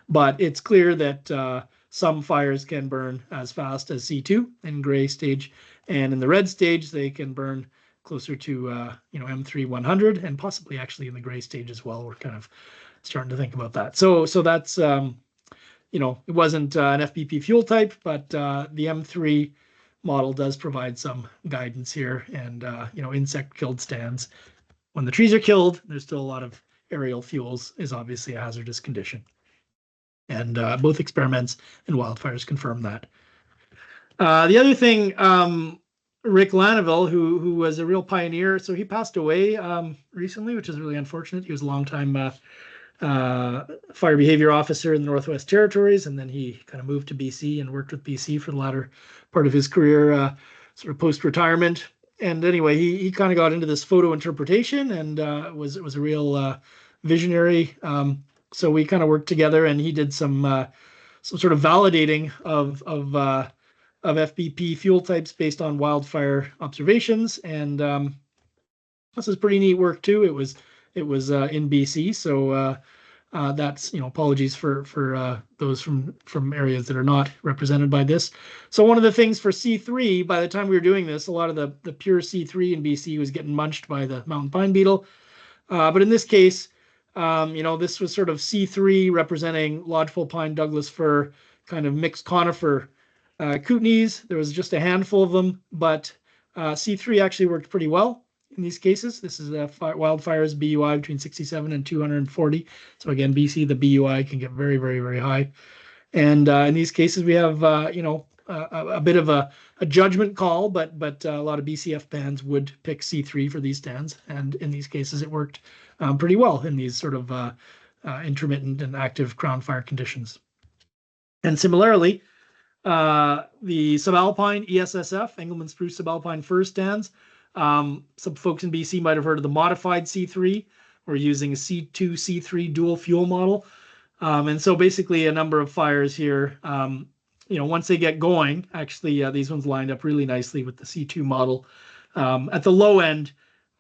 But it's clear that some fires can burn as fast as C2 in gray stage, and in the red stage, they can burn closer to, M3 100, and possibly actually in the gray stage as well. We're kind of starting to think about that. So that's, it wasn't an FBP fuel type, but the M3 model does provide some guidance here. And, insect killed stands, when the trees are killed, there's still a lot of aerial fuels, is obviously a hazardous condition. And both experiments and wildfires confirm that. The other thing, Rick Laneville, who was a real pioneer, so he passed away recently, which is really unfortunate. He was a longtime fire behavior officer in the Northwest Territories, and then he kind of moved to BC and worked with BC for the latter part of his career, sort of post-retirement. And anyway, he kind of got into this photo interpretation and was a real visionary. So we kind of worked together, and he did some sort of validating of FBP fuel types based on wildfire observations. And this is pretty neat work too. It was in BC, so that's, apologies for those from areas that are not represented by this. So one of the things for C3, by the time we were doing this, a lot of the pure C3 in BC was getting munched by the mountain pine beetle. But in this case, this was sort of C3 representing lodgepole pine, Douglas fir, kind of mixed conifer kootenays. There was just a handful of them, but C3 actually worked pretty well in these cases. This is wildfires BUI between 67 and 240. So again, BC, the BUI can get very, very, very high. And in these cases, we have, a bit of a judgment call, but a lot of BCF bands would pick C3 for these stands. And in these cases, it worked pretty well in these sort of intermittent and active crown fire conditions. And similarly, the subalpine ESSF, Engelmann spruce subalpine fir stands, some folks in BC might have heard of the modified C3. We're using a C2, C3 dual fuel model. And so basically a number of fires here, once they get going, actually these ones lined up really nicely with the C2 model. At the low end,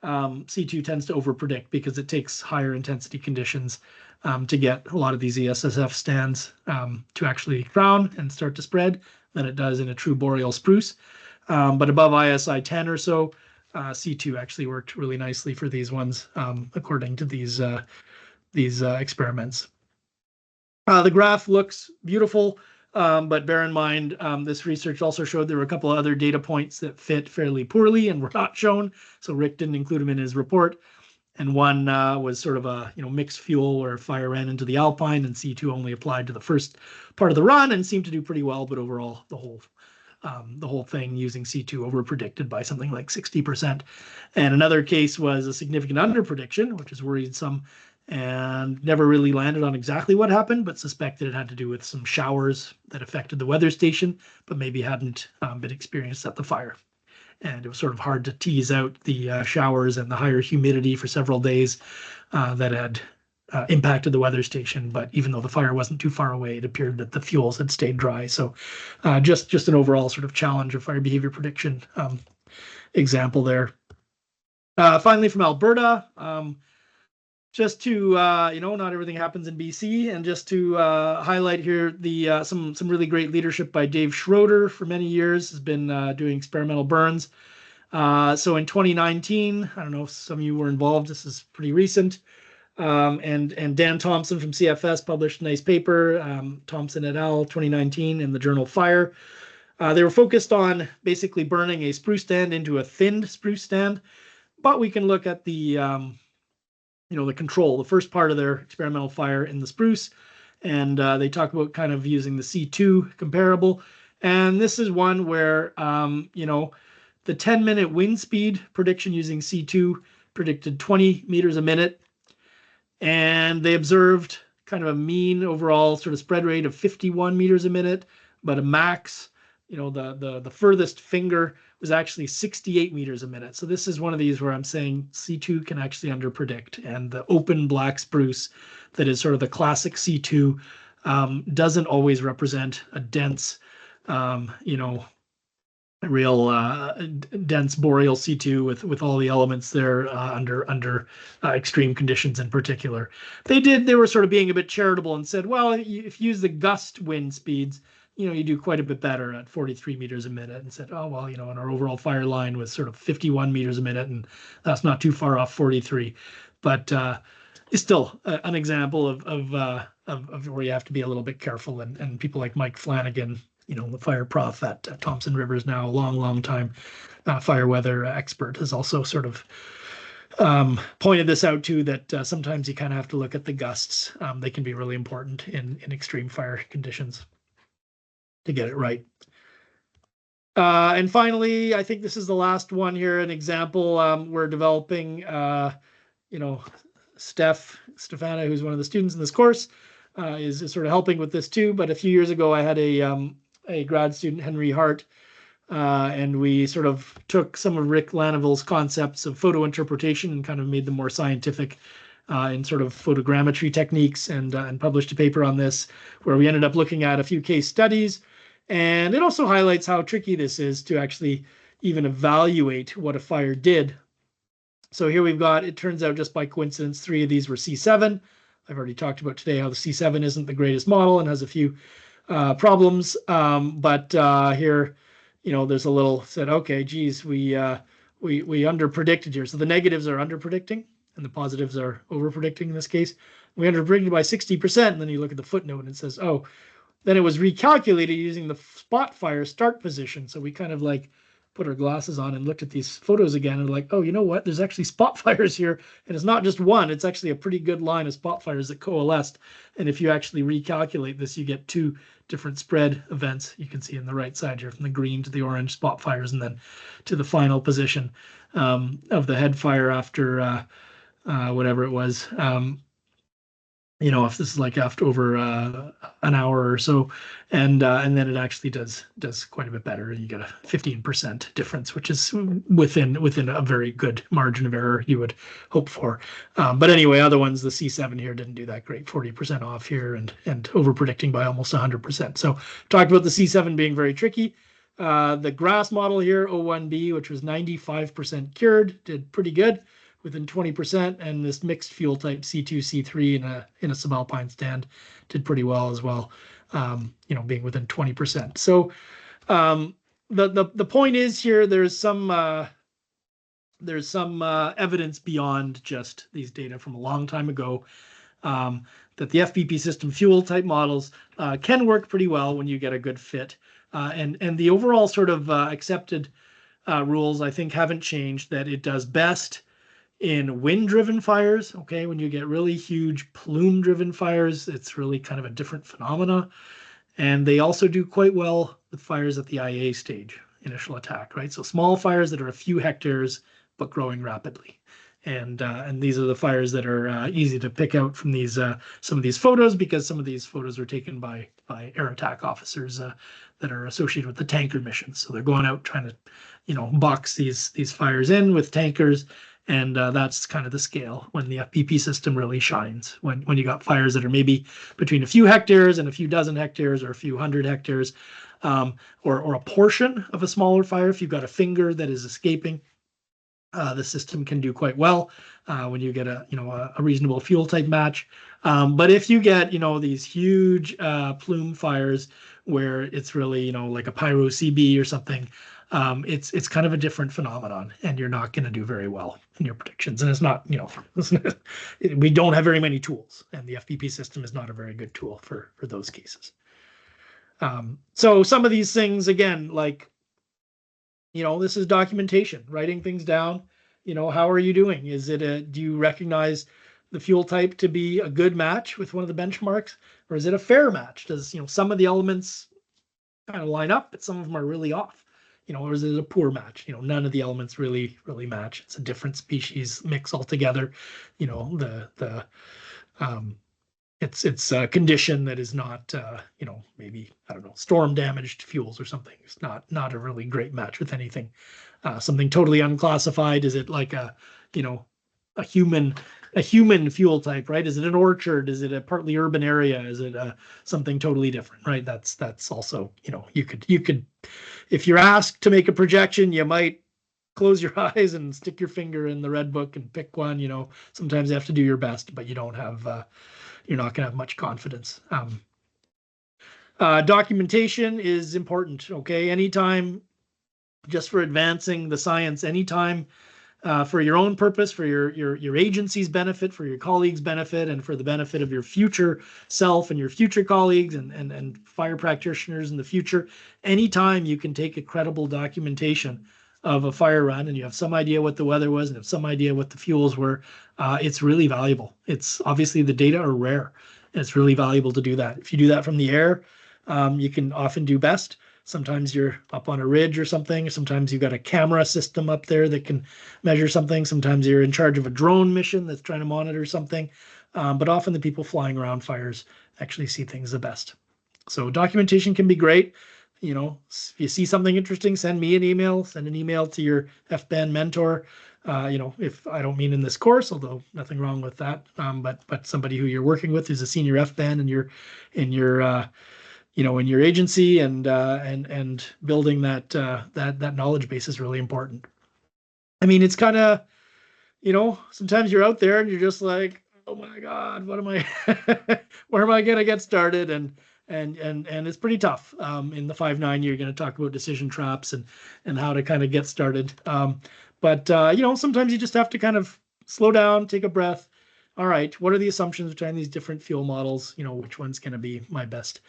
C2 tends to overpredict because it takes higher intensity conditions to get a lot of these ESSF stands to actually crown and start to spread. than it does in a true boreal spruce. But above ISI 10 or so, C2 actually worked really nicely for these ones, according to these experiments. The graph looks beautiful, but bear in mind, this research also showed there were a couple of other data points that fit fairly poorly and were not shown. So Rick didn't include them in his report. And one was sort of a mixed fuel where fire ran into the alpine, and C2 only applied to the first part of the run and seemed to do pretty well. But overall, the whole thing using C2 over-predicted by something like 60%. And another case was a significant under-prediction, which is worrisome, and never really landed on exactly what happened, but suspected it had to do with some showers that affected the weather station, but maybe hadn't been experienced at the fire. And it was sort of hard to tease out the showers and the higher humidity for several days that had impacted the weather station. But even though the fire wasn't too far away, it appeared that the fuels had stayed dry. So just an overall sort of challenge of fire behavior prediction example there. Finally, from Alberta, just to not everything happens in BC, and just to highlight here the some really great leadership by Dave Schroeder for many years, has been doing experimental burns. So in 2019, I don't know if some of you were involved, this is pretty recent, and Dan Thompson from CFS published a nice paper, Thompson et al. 2019 in the journal Fire. They were focused on basically burning a spruce stand into a thinned spruce stand, but we can look at the the control, the first part of their experimental fire in the spruce. And they talk about kind of using the C2 comparable. And this is one where, the 10-minute wind speed prediction using C2 predicted 20 meters a minute. And they observed kind of a mean overall sort of spread rate of 51 meters a minute, but a max, the furthest finger was actually 68 meters a minute. So this is one of these where I'm saying C2 can actually underpredict, and the open black spruce that is sort of the classic C2 doesn't always represent a dense, real dense boreal C2 with all the elements there under extreme conditions in particular. They were sort of being a bit charitable and said, well, if you use the gust wind speeds, you do quite a bit better at 43 meters a minute, and said, oh, well, and our overall fire line was sort of 51 meters a minute, and that's not too far off 43. But it's still an example of where you have to be a little bit careful. And people like Mike Flanagan, the fire prof at Thompson Rivers now, a long time fire weather expert, has also sort of pointed this out too, that sometimes you kind of have to look at the gusts. They can be really important in extreme fire conditions to get it right. And finally, I think this is the last one here, an example. We're developing, Stefana, who's one of the students in this course, is sort of helping with this too. But a few years ago, I had a grad student, Henry Hart, and we sort of took some of Rick Laneville's concepts of photo interpretation and kind of made them more scientific in sort of photogrammetry techniques, and published a paper on this where we ended up looking at a few case studies. And it also highlights how tricky this is to actually even evaluate what a fire did. So here we've got, it turns out just by coincidence, 3 of these were C7. I've already talked about today how the C7 isn't the greatest model and has a few problems. But here, there's a little said, okay, geez, we underpredicted here. So the negatives are underpredicting and the positives are overpredicting in this case. We underpredicted by 60%. And then you look at the footnote and it says, oh, then it was recalculated using the spot fire start position. So we kind of like put our glasses on and looked at these photos again and like, oh, you know what? There's actually spot fires here. And it's not just one, it's actually a pretty good line of spot fires that coalesced. And if you actually recalculate this, you get 2 different spread events. You can see on the right side here from the green to the orange spot fires, and then to the final position of the head fire after whatever it was. If this is like after over an hour or so, and then it actually does quite a bit better, and you get a 15% difference, which is within a very good margin of error you would hope for. But anyway, other ones, the C7 here didn't do that great, 40% off here, and over predicting by almost 100%. So talked about the C7 being very tricky. The grass model here, O1B, which was 95% cured, did pretty good. within 20%, and this mixed fuel type C2, C3 in a subalpine stand did pretty well as well, being within 20%. So the point is here, there's some evidence beyond just these data from a long time ago, that the FBP system fuel type models can work pretty well when you get a good fit. And the overall sort of accepted rules, I think, haven't changed, that it does best in wind-driven fires. Okay, when you get really huge plume-driven fires, it's really kind of a different phenomena. And they also do quite well with fires at the IA stage, initial attack, right? So small fires that are a few hectares but growing rapidly. And these are the fires that are easy to pick out from these some of these photos, because some of these photos were taken by air attack officers that are associated with the tanker missions. So they're going out trying to, box these fires in with tankers, and that's kind of the scale when the FBP system really shines. When you got fires that are maybe between a few hectares and a few dozen hectares, or a few hundred hectares, or a portion of a smaller fire. If you've got a finger that is escaping, the system can do quite well when you get a reasonable fuel type match. But if you get these huge plume fires where it's really like a pyro CB or something, it's kind of a different phenomenon, and you're not going to do very well in your predictions. And it's not we don't have very many tools, and the FBP system is not a very good tool for those cases. So some of these things, again, like, this is documentation, writing things down. How are you doing? Do you recognize the fuel type to be a good match with one of the benchmarks, or is it a fair match? Does, some of the elements kind of line up, but some of them are really off, or is it a poor match? None of the elements really match. It's a different species mix altogether. It's a condition that is not, maybe, I don't know, storm damaged fuels or something. It's not a really great match with anything. Something totally unclassified. Is it like a human fuel type, right? Is it an orchard? Is it a partly urban area? Is it something totally different, right? That's also, you could, if you're asked to make a projection, you might close your eyes and stick your finger in the red book and pick one. Sometimes you have to do your best, but you don't have, you're not going to have much confidence. Documentation is important. Okay, anytime, just for advancing the science, anytime for your own purpose, for your agency's benefit, for your colleagues' benefit, and for the benefit of your future self and your future colleagues and fire practitioners in the future, anytime you can take a credible documentation of a fire run, and you have some idea what the weather was and have some idea what the fuels were, it's really valuable. It's obviously, the data are rare, and it's really valuable to do that. If you do that from the air, you can often do best. Sometimes you're up on a ridge or something. Sometimes you've got a camera system up there that can measure something. Sometimes you're in charge of a drone mission that's trying to monitor something. But often the people flying around fires actually see things the best. So documentation can be great. If you see something interesting, send me an email, send an email to your FBAN mentor. If I don't mean in this course, although nothing wrong with that, but somebody who you're working with who's a senior FBAN in your agency, and building that knowledge base is really important. I mean, it's kind of, sometimes you're out there and you're just like, oh my God, what am I, where am I going to get started? And it's pretty tough. In the 5.9, you're going to talk about decision traps and how to kind of get started. But sometimes you just have to kind of slow down, take a breath. All right, what are the assumptions between these different fuel models? Which one's going to be my best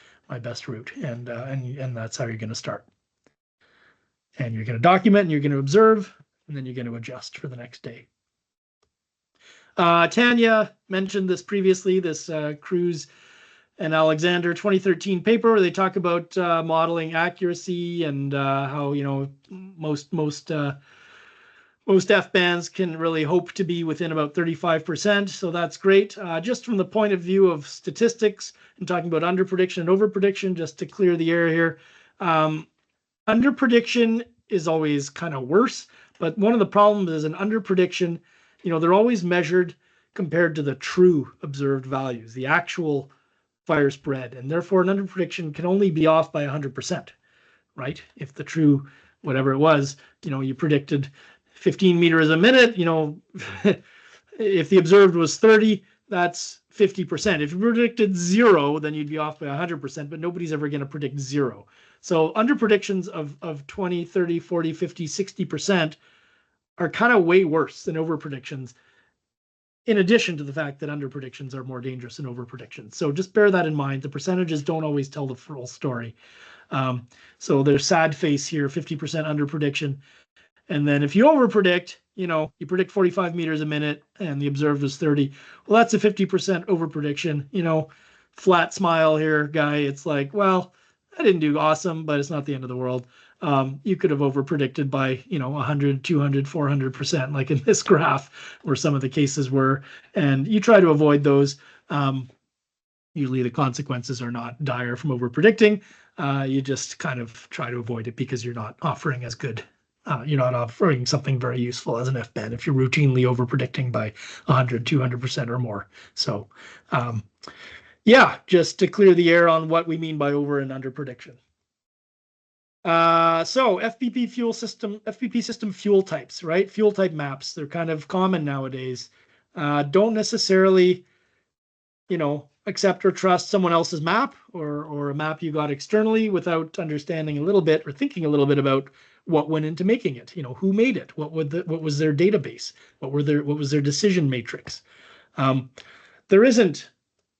route? And that's how you're going to start. And you're going to document, and you're going to observe, and then you're going to adjust for the next day. Tanya mentioned this previously, this Cruz and Alexander 2013 paper where they talk about modeling accuracy and how most FBANs can really hope to be within about 35%. So that's great. Just from the point of view of statistics and talking about under prediction and over prediction, just to clear the air here, under prediction is always kind of worse. But one of the problems is an under prediction, they're always measured compared to the true observed values, the actual fire spread. And therefore an under prediction can only be off by 100%, right? If the true, whatever it was, you predicted 15 meters a minute, if the observed was 30, that's 50%. If you predicted 0, then you'd be off by 100%, but nobody's ever going to predict 0. So under predictions of 20, 30, 40, 50, 60% are kind of way worse than over predictions, in addition to the fact that under predictions are more dangerous than over predictions. So just bear that in mind. The percentages don't always tell the full story. So there's sad face here, 50% under prediction. And then if you over predict, you predict 45 meters a minute and the observed was 30. Well, that's a 50% over prediction, flat smile here, guy. It's like, well, I didn't do awesome, but it's not the end of the world. You could have over predicted by, 100, 200, 400%, like in this graph where some of the cases were. And you try to avoid those. Usually the consequences are not dire from over predicting. You just kind of try to avoid it because you're not offering as good. You're not offering something very useful as an FBAN if you're routinely over predicting by 100, 200% or more. So, yeah, just to clear the air on what we mean by over and under prediction. So FBP system fuel types, right? Fuel type maps, they're kind of common nowadays. Don't necessarily, accept or trust someone else's map or a map you got externally without understanding a little bit or thinking a little bit about what went into making it. Who made it? What was their database? What was their decision matrix? There isn't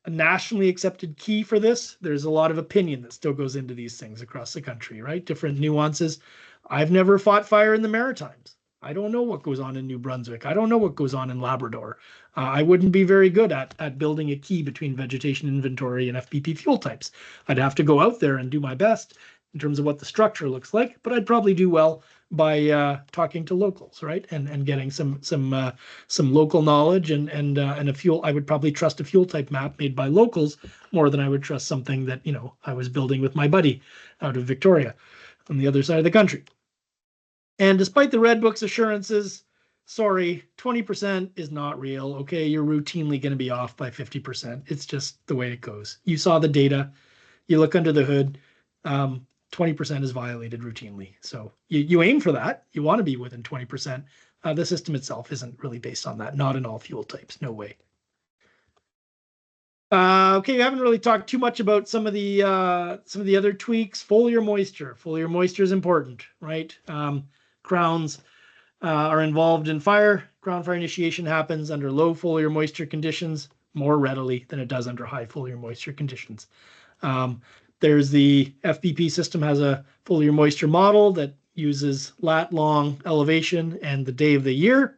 a nationally accepted key for this. There's a lot of opinion that still goes into these things across the country, right? Different nuances. I've never fought fire in the Maritimes. I don't know what goes on in New Brunswick. I don't know what goes on in Labrador. I wouldn't be very good at building a key between vegetation inventory and FBP fuel types. I'd have to go out there and do my best in terms of what the structure looks like, but I'd probably do well by talking to locals, right, and getting some local knowledge and a fuel. I would probably trust a fuel type map made by locals more than I would trust something that I was building with my buddy out of Victoria on the other side of the country. And despite the Red Book's assurances, sorry, 20% is not real. Okay, you're routinely going to be off by 50%. It's just the way it goes. You saw the data. You look under the hood. 20% is violated routinely. So you aim for that. You want to be within 20%. The system itself isn't really based on that. Not in all fuel types. No way. Okay, we haven't really talked too much about some of the other tweaks. Foliar moisture. Foliar moisture is important, right? Crowns are involved in fire. Crown fire initiation happens under low foliar moisture conditions more readily than it does under high foliar moisture conditions. There's the FBP system has a foliar moisture model that uses lat long elevation and the day of the year.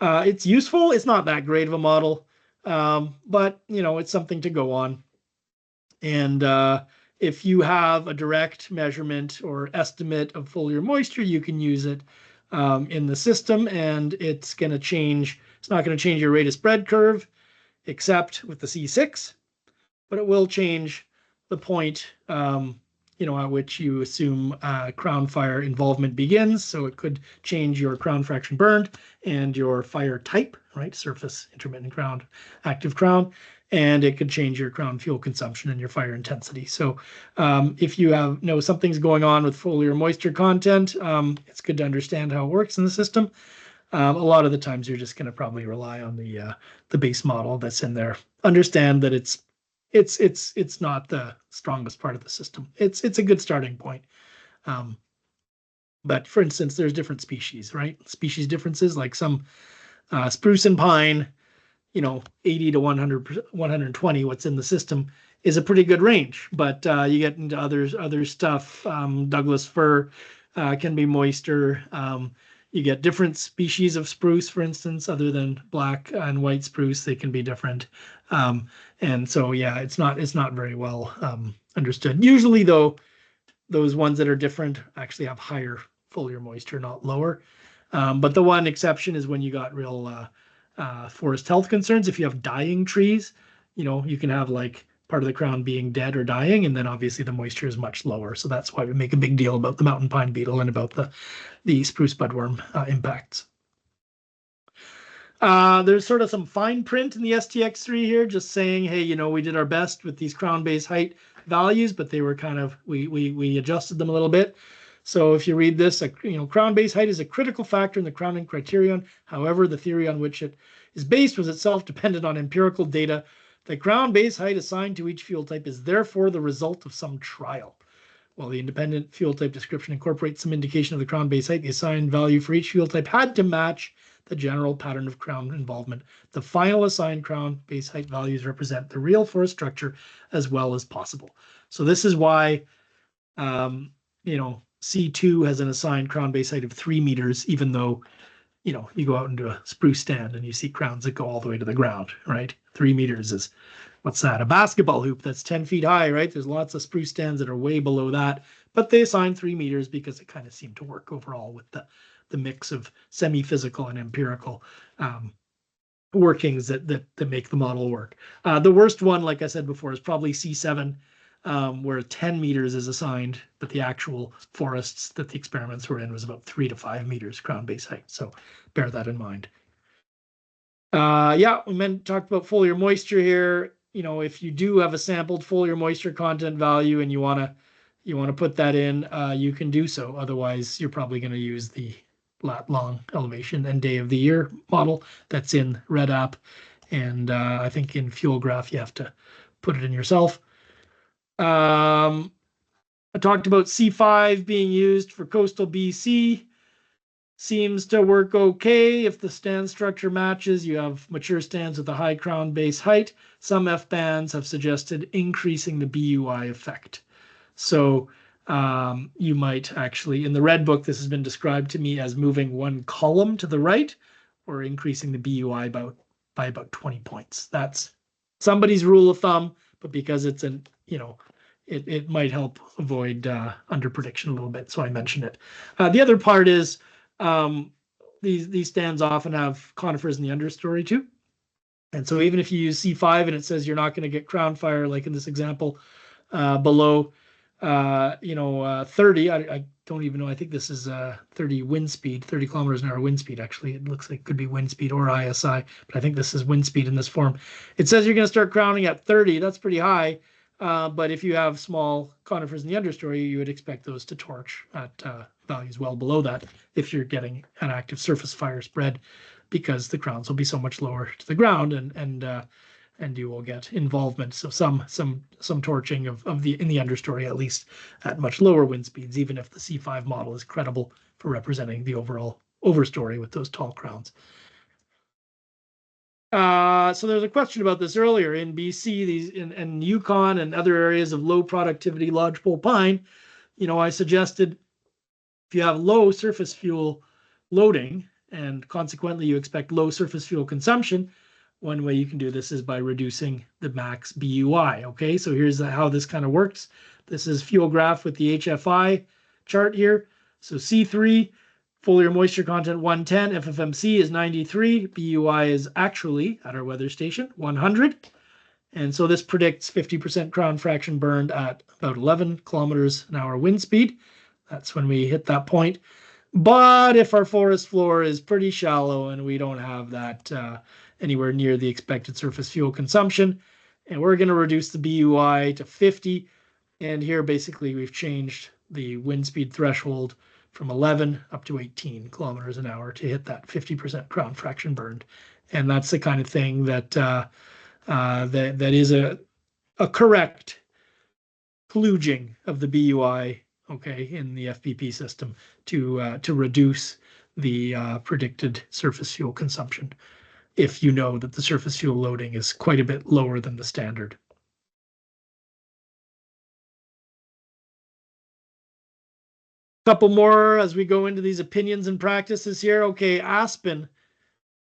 It's useful. It's not that great of a model, but it's something to go on. And if you have a direct measurement or estimate of foliar moisture, you can use it in the system, and it's going to change. It's not going to change your rate of spread curve, except with the C6, but it will change the point, at which you assume crown fire involvement begins. So it could change your crown fraction burned and your fire type, right? Surface, intermittent crown, active crown. And it could change your crown fuel consumption and your fire intensity. So if you know something's going on with foliar moisture content, it's good to understand how it works in the system. A lot of the times you're just going to probably rely on the base model that's in there. Understand that it's not the strongest part of the system. It's a good starting point. But for instance, there's different species, right? Species differences, like some spruce and pine, 80 to 100, 120, what's in the system is a pretty good range. But you get into other stuff. Douglas fir can be moister. You get different species of spruce, for instance, other than black and white spruce. They can be different. And so, yeah, it's not very well understood. Usually, though, those ones that are different actually have higher foliar moisture, not lower. But the one exception is when you got real forest health concerns. If you have dying trees, you can have like part of the crown being dead or dying, and then obviously the moisture is much lower. So that's why we make a big deal about the mountain pine beetle and about the spruce budworm impacts. There's sort of some fine print in the STX3 here, just saying, hey, we did our best with these crown base height values, but they were kind of, we adjusted them a little bit. So if you read this, crown base height is a critical factor in the crowning criterion. However, the theory on which it is based was itself dependent on empirical data. The crown base height assigned to each fuel type is therefore the result of some trial. While the independent fuel type description incorporates some indication of the crown base height, the assigned value for each fuel type had to match the general pattern of crown involvement. The final assigned crown base height values represent the real forest structure as well as possible. So this is why, C2 has an assigned crown base height of 3 meters, even though, you go out into a spruce stand and you see crowns that go all the way to the ground, right? 3 meters is, what's that? A basketball hoop that's 10 feet high, right? There's lots of spruce stands that are way below that, but they assign 3 meters because it kind of seemed to work overall with the mix of semi-physical and empirical workings that make the model work. The worst one, like I said before, is probably C7, where 10 meters is assigned, but the actual forests that the experiments were in was about 3 to 5 meters crown base height. So bear that in mind. Yeah, we talked about foliar moisture here. If you do have a sampled foliar moisture content value and you want to put that in, you can do so. Otherwise, you're probably going to use the lat long elevation and day of the year model that's in REDAP. And I think in FuelGraph, you have to put it in yourself. I talked about C5 being used for coastal BC. Seems to work okay if the stand structure matches. You have mature stands with a high crown base height. Some F bands have suggested increasing the BUI effect. So you might actually, in the red book, this has been described to me as moving one column to the right or increasing the BUI by about 20 points. That's somebody's rule of thumb, but because it's it might help avoid underprediction a little bit. So I mentioned it. The other part is these stands often have conifers in the understory too. And so even if you use C5 and it says you're not going to get crown fire, like in this example, below 30, I don't even know. I think this is 30 wind speed, 30 kilometers an hour wind speed. Actually, it looks like it could be wind speed or ISI, but I think this is wind speed in this form. It says you're going to start crowning at 30. That's pretty high. But if you have small conifers in the understory, you would expect those to torch at values well below that if you're getting an active surface fire spread, because the crowns will be so much lower to the ground, and you will get involvement. So some torching of the in the understory, at least at much lower wind speeds, even if the C5 model is credible for representing the overall overstory with those tall crowns. So there's a question about this earlier in BC, and Yukon and other areas of low productivity lodgepole pine. I suggested if you have low surface fuel loading and consequently you expect low surface fuel consumption, one way you can do this is by reducing the max BUI. Okay, so here's how this kind of works. This is FuelGraph with the HFI chart here. So C3, foliar moisture content 110, FFMC is 93, BUI is actually at our weather station 100. And so this predicts 50% crown fraction burned at about 11 kilometers an hour wind speed. That's when we hit that point. But if our forest floor is pretty shallow and we don't have that anywhere near the expected surface fuel consumption, and we're going to reduce the BUI to 50. And here basically we've changed the wind speed threshold from 11 up to 18 kilometers an hour to hit that 50% crown fraction burned. And that's the kind of thing that that is a correct kludging of the BUI, okay, in the FBP system to reduce the predicted surface fuel consumption, if you know that the surface fuel loading is quite a bit lower than the standard. Couple more as we go into these opinions and practices here. Okay, aspen,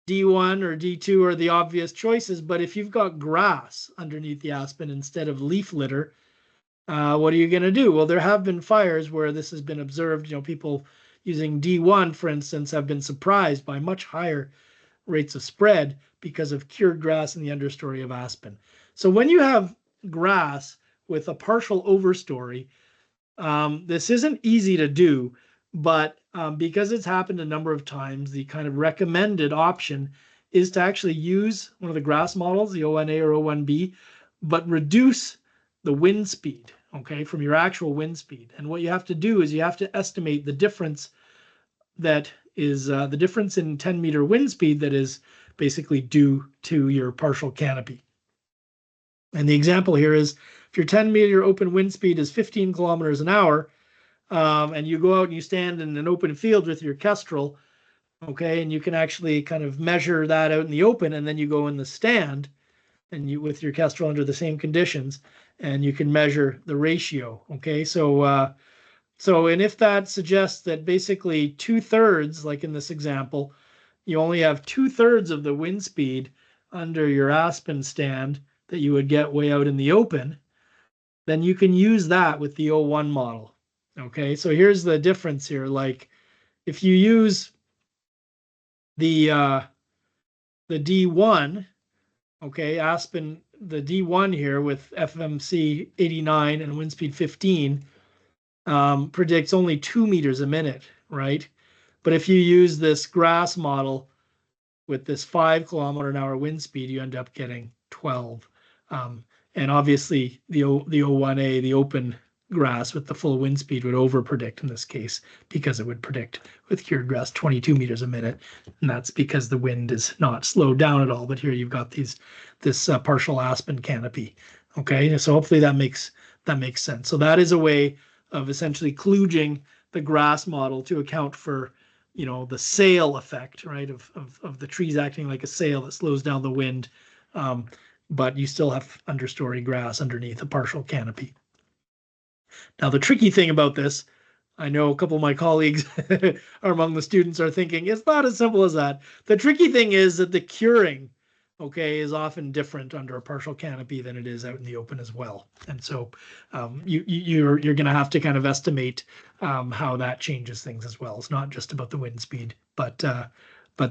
D1 or D2 are the obvious choices, but if you've got grass underneath the aspen instead of leaf litter, what are you going to do? Well, there have been fires where this has been observed. People using D1, for instance, have been surprised by much higher rates of spread because of cured grass in the understory of aspen. So when you have grass with a partial overstory, this isn't easy to do, but because it's happened a number of times, the kind of recommended option is to actually use one of the grass models, the ONA or O1B, but reduce the wind speed. okay, from your actual wind speed. And what you have to do is you have to estimate the difference that is the difference in 10-meter wind speed that is basically due to your partial canopy. And the example here is if your 10-meter open wind speed is 15 kilometers an hour, and you go out and you stand in an open field with your Kestrel, okay, and you can actually kind of measure that out in the open, and then you go in the stand and you with your Kestrel under the same conditions, and you can measure the ratio. Okay, so and if that suggests that basically 2/3, like in this example, you only have 2/3 of the wind speed under your Aspen stand that you would get way out in the open, then you can use that with the O1 model. Okay, so here's the difference here. Like if you use the D1, okay, Aspen, the D1 here with FMC 89 and wind speed 15 predicts only 2 meters a minute, right? But if you use this grass model with this 5 kilometer an hour wind speed, you end up getting 12. And obviously the O1A, the open grass with the full wind speed would over predict in this case, because it would predict with cured grass 22 meters a minute. And that's because the wind is not slowed down at all. But here you've got this partial Aspen canopy. Okay, so hopefully that makes sense. So that is a way of essentially kludging the grass model to account for, you know, the sail effect, right, of the trees acting like a sail that slows down the wind, but you still have understory grass underneath a partial canopy. Now, the tricky thing about this, I know a couple of my colleagues are among the students are thinking, it's not as simple as that. The tricky thing is that the curing, okay, is often different under a partial canopy than it is out in the open as well. And so you're going to have to kind of estimate how that changes things as well. It's not just about the wind speed, but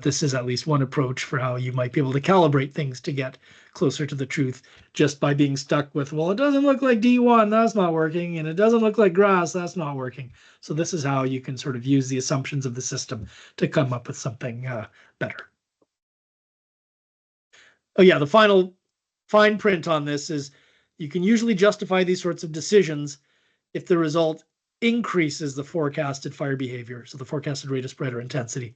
this is at least one approach for how you might be able to calibrate things to get closer to the truth, just by being stuck with, well, it doesn't look like D1, that's not working, and it doesn't look like grass, that's not working. So this is how you can sort of use the assumptions of the system to come up with something better. Oh yeah, the final fine print on this is you can usually justify these sorts of decisions if the result increases the forecasted fire behavior, so the forecasted rate of spread or intensity.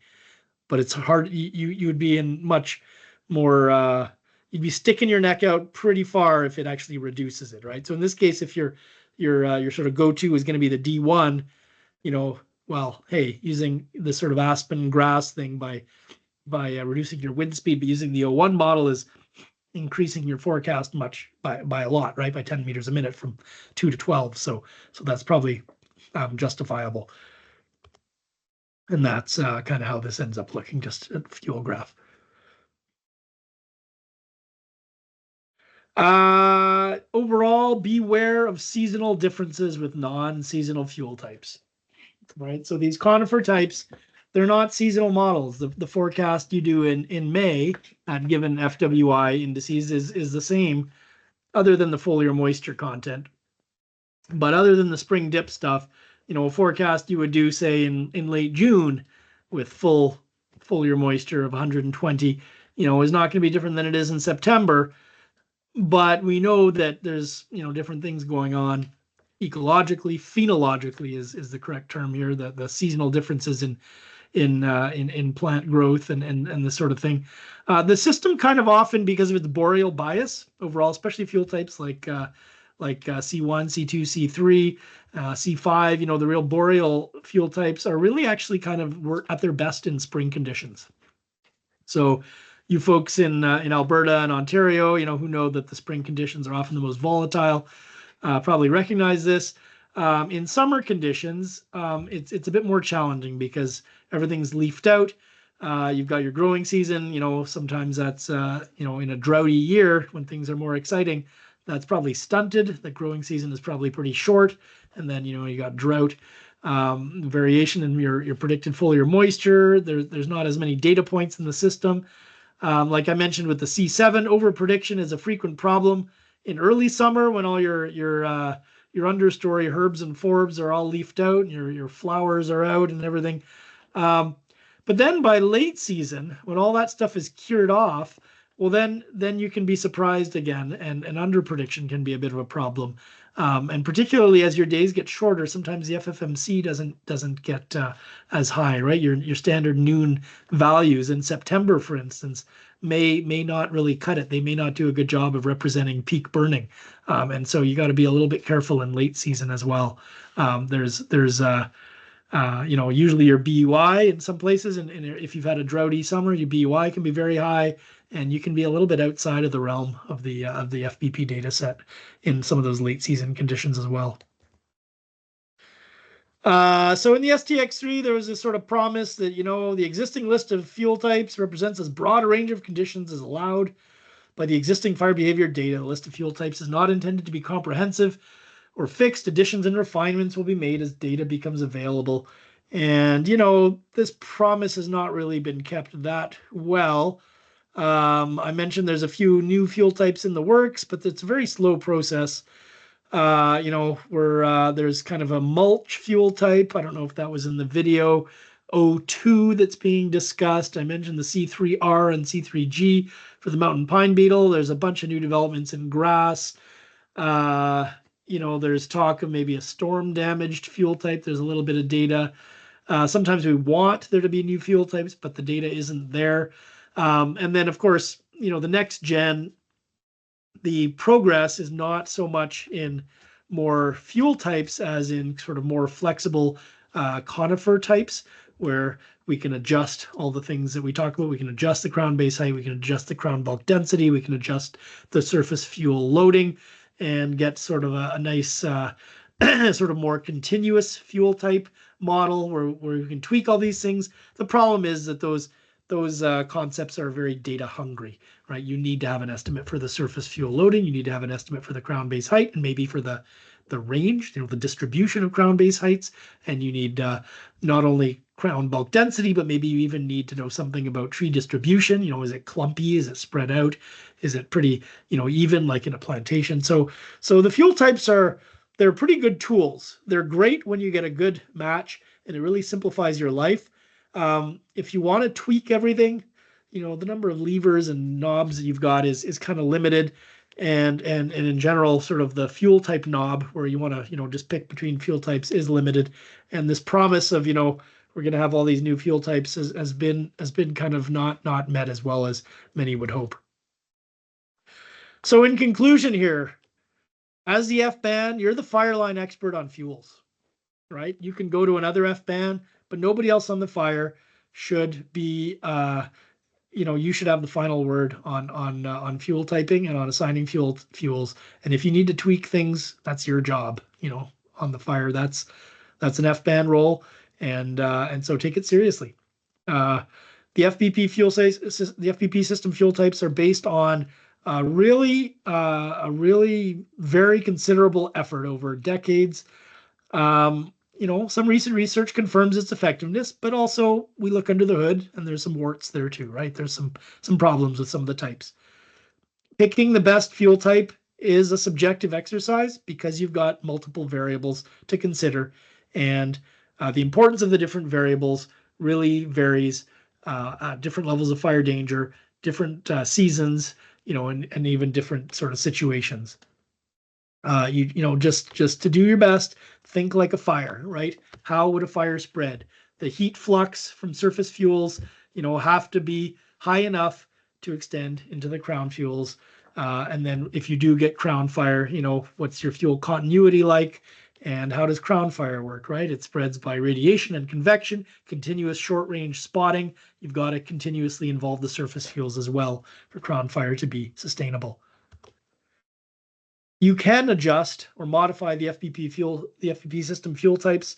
But it's hard. You would be in much more. You'd be sticking your neck out pretty far if it actually reduces it, right? So in this case, if your sort of go-to is going to be the D1, you know, well, hey, using this sort of Aspen grass thing by reducing your wind speed, but using the O1 model is increasing your forecast much by a lot, right? By 10 meters a minute from 2 to 12. So that's probably justifiable. And that's kind of how this ends up looking, just a fuel graph. Overall, beware of seasonal differences with non-seasonal fuel types, right? So these conifer types, they're not seasonal models. The forecast you do in May at given FWI indices is the same, other than the foliar moisture content. But other than the spring dip stuff, you know, a forecast you would do, say, in late June with full foliar moisture of 120, you know, is not going to be different than it is in September. But we know that there's, you know, different things going on ecologically, phenologically is the correct term here, the seasonal differences in plant growth and this sort of thing. The system kind of often, because of its boreal bias overall, especially fuel types like C1, C2, C3, C5, you know, the real boreal fuel types are really actually kind of work at their best in spring conditions. So you folks in Alberta and Ontario, you know, who know that the spring conditions are often the most volatile, probably recognize this. In summer conditions, it's a bit more challenging because everything's leafed out. You've got your growing season, you know, sometimes that's, you know, in a droughty year when things are more exciting, that's probably stunted. The growing season is probably pretty short. And then, you know, you got drought, variation in your predicted foliar moisture. There's not as many data points in the system. Like I mentioned with the C7, overprediction is a frequent problem in early summer when all your understory herbs and forbs are all leafed out and your flowers are out and everything. But then by late season, when all that stuff is cured off, well, then you can be surprised again, and under prediction can be a bit of a problem. And particularly as your days get shorter, sometimes the FFMC doesn't get as high, right? Your standard noon values in September, for instance, may not really cut it. They may not do a good job of representing peak burning, and so you got to be a little bit careful in late season as well. There's usually your BUI in some places, and if you've had a droughty summer, your BUI can be very high, and you can be a little bit outside of the realm of the FBP data set in some of those late season conditions as well. So in the STX3, there was this sort of promise that, the existing list of fuel types represents as broad a range of conditions as allowed by the existing fire behavior data. The list of fuel types is not intended to be comprehensive or fixed. Additions and refinements will be made as data becomes available. And, this promise has not really been kept that well. I mentioned there's a few new fuel types in the works, but it's a very slow process. There's kind of a mulch fuel type. I don't know if that was in the video. O2 that's being discussed. I mentioned the C3R and C3G for the mountain pine beetle. There's a bunch of new developments in grass. There's talk of maybe a storm damaged fuel type. There's a little bit of data. Sometimes we want there to be new fuel types, but the data isn't there. And then, of course, the next gen, the progress is not so much in more fuel types as in sort of more flexible conifer types, where we can adjust all the things that we talk about. We can adjust the crown base height, we can adjust the crown bulk density, we can adjust the surface fuel loading, and get sort of a nice sort of more continuous fuel type model where we can tweak all these things. The problem is that those concepts are very data hungry, right? You need to have an estimate for the surface fuel loading. You need to have an estimate for the crown base height, and maybe for the range, the distribution of crown base heights. And you need not only crown bulk density, but maybe you even need to know something about tree distribution. Is it clumpy? Is it spread out? Is it pretty, even like in a plantation? So the fuel types they're pretty good tools. They're great when you get a good match, and it really simplifies your life. If you want to tweak everything, the number of levers and knobs that you've got is kind of limited. And in general, sort of the fuel type knob where you want to, just pick between fuel types is limited. And this promise of, we're going to have all these new fuel types has been kind of not met as well as many would hope. So in conclusion here, as the FBAN, you're the fireline expert on fuels, right? You can go to another FBAN, but nobody else on the fire should be, you should have the final word on fuel typing and on assigning fuels. And if you need to tweak things, that's your job, on the fire. That's an FBAN role, and so take it seriously. The FBP system fuel types are based on a really very considerable effort over decades. Some recent research confirms its effectiveness, but also we look under the hood and there's some warts there too, right? There's some problems with some of the types. Picking the best fuel type is a subjective exercise because you've got multiple variables to consider, and the importance of the different variables really varies at different levels of fire danger, different seasons, and even different sort of situations. Just to do your best, think like a fire, right? How would a fire spread? The heat flux from surface fuels, have to be high enough to extend into the crown fuels. And then if you do get crown fire, what's your fuel continuity like? And how does crown fire work, right? It spreads by radiation and convection, continuous short range spotting. You've got to continuously involve the surface fuels as well for crown fire to be sustainable. You can adjust or modify the FBP system fuel types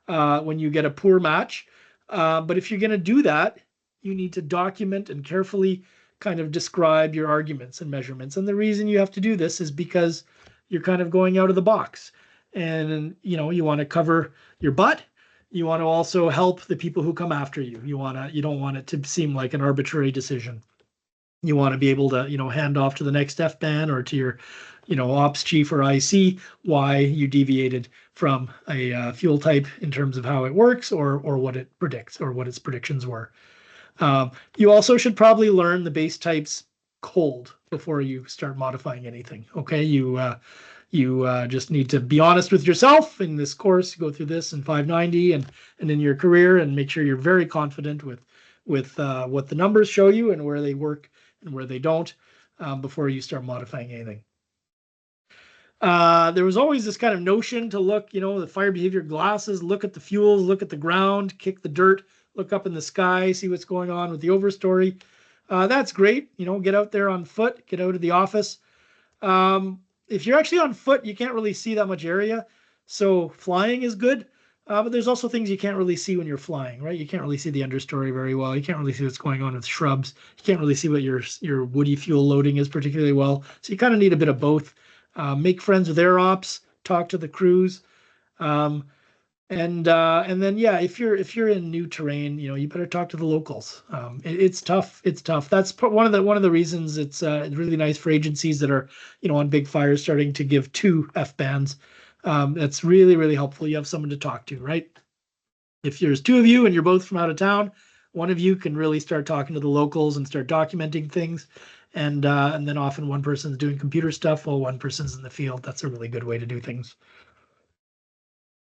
when you get a poor match. But if you're going to do that, you need to document and carefully kind of describe your arguments and measurements. And the reason you have to do this is because you're kind of going out of the box. And, you want to cover your butt. You want to also help the people who come after you. You don't want it to seem like an arbitrary decision. You want to be able to, hand off to the next FBAN or to your, ops chief or IC why you deviated from a fuel type in terms of how it works or what it predicts or what its predictions were. You also should probably learn the base types cold before you start modifying anything. Okay, you just need to be honest with yourself in this course. You go through this in 590 and in your career, and make sure you're very confident with what the numbers show you and where they work and where they don't before you start modifying anything. There was always this kind of notion to look, the fire behavior glasses, look at the fuels, look at the ground, kick the dirt, look up in the sky, see what's going on with the overstory. That's great. Get out there on foot, get out of the office. If you're actually on foot, you can't really see that much area. So flying is good. But there's also things you can't really see when you're flying, right? You can't really see the understory very well. You can't really see what's going on with shrubs. You can't really see what your woody fuel loading is particularly well. So you kind of need a bit of both. Make friends with air ops, talk to the crews, and then if you're in new terrain, you better talk to the locals. It's tough. It's tough. That's one of the reasons it's really nice for agencies that are on big fires starting to give 2 F bands. That's really, really helpful. You have someone to talk to, right? If there's 2 of you and you're both from out of town, one of you can really start talking to the locals and start documenting things. And then often one person's doing computer stuff while one person's in the field. That's a really good way to do things.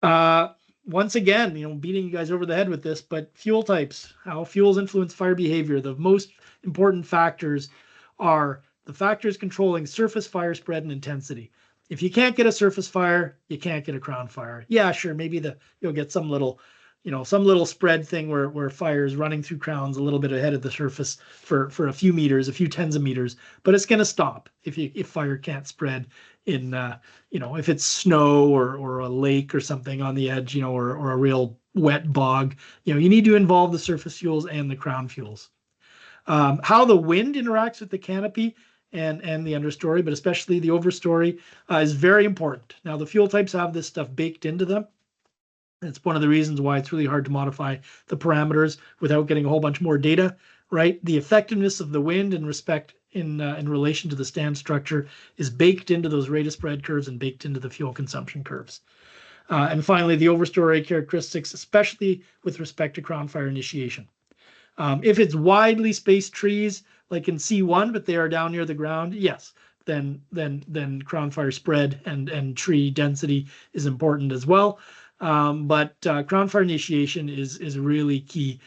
Once again, beating you guys over the head with this, but fuel types, how fuels influence fire behavior. The most important factors are the factors controlling surface fire spread and intensity. If you can't get a surface fire, you can't get a crown fire. Yeah, sure, maybe you'll get some little spread thing where fire is running through crowns a little bit ahead of the surface for a few meters, a few tens of meters, but it's going to stop if fire can't spread in, if it's snow or a lake or something on the edge, or a real wet bog. You need to involve the surface fuels and the crown fuels. How the wind interacts with the canopy and the understory, but especially the overstory, is very important. Now, the fuel types have this stuff baked into them. It's one of the reasons why it's really hard to modify the parameters without getting a whole bunch more data, right? The effectiveness of the wind in relation to the stand structure is baked into those rate of spread curves and baked into the fuel consumption curves. And finally, the overstory characteristics, especially with respect to crown fire initiation. If it's widely spaced trees, like in C1, but they are down near the ground, yes, then crown fire spread and tree density is important as well. But crown fire initiation is really key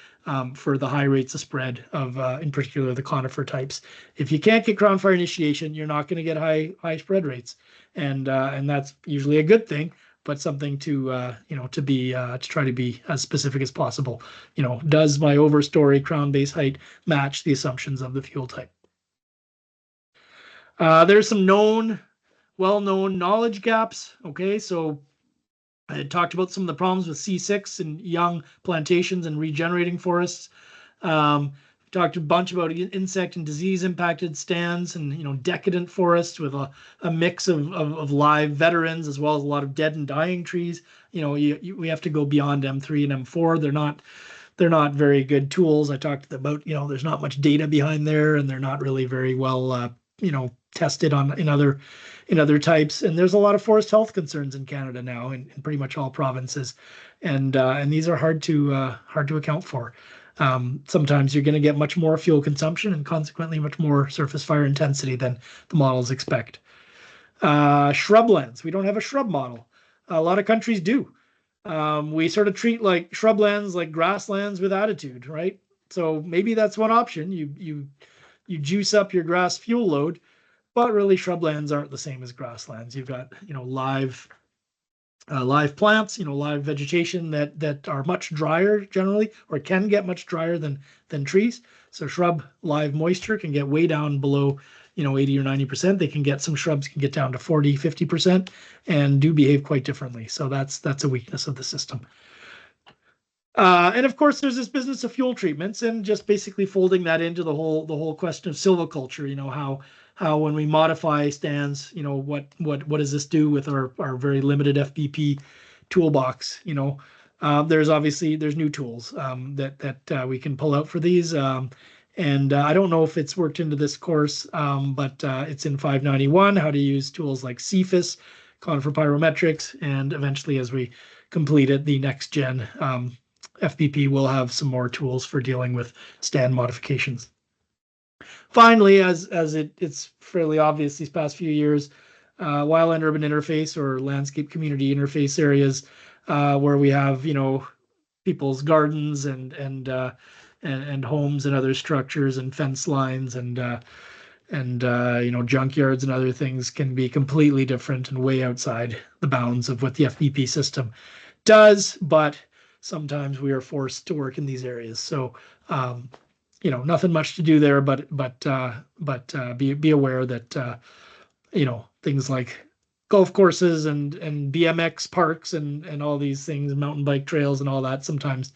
for the high rates of spread of, in particular, the conifer types. If you can't get crown fire initiation, you're not going to get high spread rates, and that's usually a good thing, but something to try to be as specific as possible. Does my overstory crown base height match the assumptions of the fuel type? There's some well-known knowledge gaps. Okay, so I had talked about some of the problems with C6 and young plantations and regenerating forests. Talked a bunch about insect and disease impacted stands and decadent forests with a mix of live veterans as well as a lot of dead and dying trees. We have to go beyond M3 and M4. They're not very good tools. I talked about there's not much data behind there, and they're not really very well tested in other types. And there's a lot of forest health concerns in Canada now in pretty much all provinces, and these are hard to account for. Sometimes you're going to get much more fuel consumption and consequently much more surface fire intensity than the models expect. Shrublands. We don't have a shrub model. A lot of countries do. We sort of treat like shrublands like grasslands with attitude, right? So maybe that's one option. You juice up your grass fuel load, but really shrublands aren't the same as grasslands. You've got live plants, live vegetation that are much drier generally, or can get much drier than trees. So shrub live moisture can get way down below 80 or 90%. Some shrubs can get down to 40, 50% and do behave quite differently. So that's a weakness of the system. And of course, there's this business of fuel treatments and just basically folding that into the whole question of silviculture. How when we modify stands, what does this do with our very limited FBP toolbox? There's new tools that we can pull out for these. And I don't know if it's worked into this course, but it's in 591, how to use tools like CFIS, conifer pyrometrics, and eventually as we complete it, the next gen FBP will have some more tools for dealing with stand modifications. finally, as it's fairly obvious these past few years, wildland urban interface or landscape community interface areas where we have, people's gardens and homes and other structures and fence lines and junkyards and other things can be completely different and way outside the bounds of what the FBP system does, but sometimes we are forced to work in these areas. So nothing much to do there, but be aware that things like golf courses and BMX parks and all these things, mountain bike trails and all that, sometimes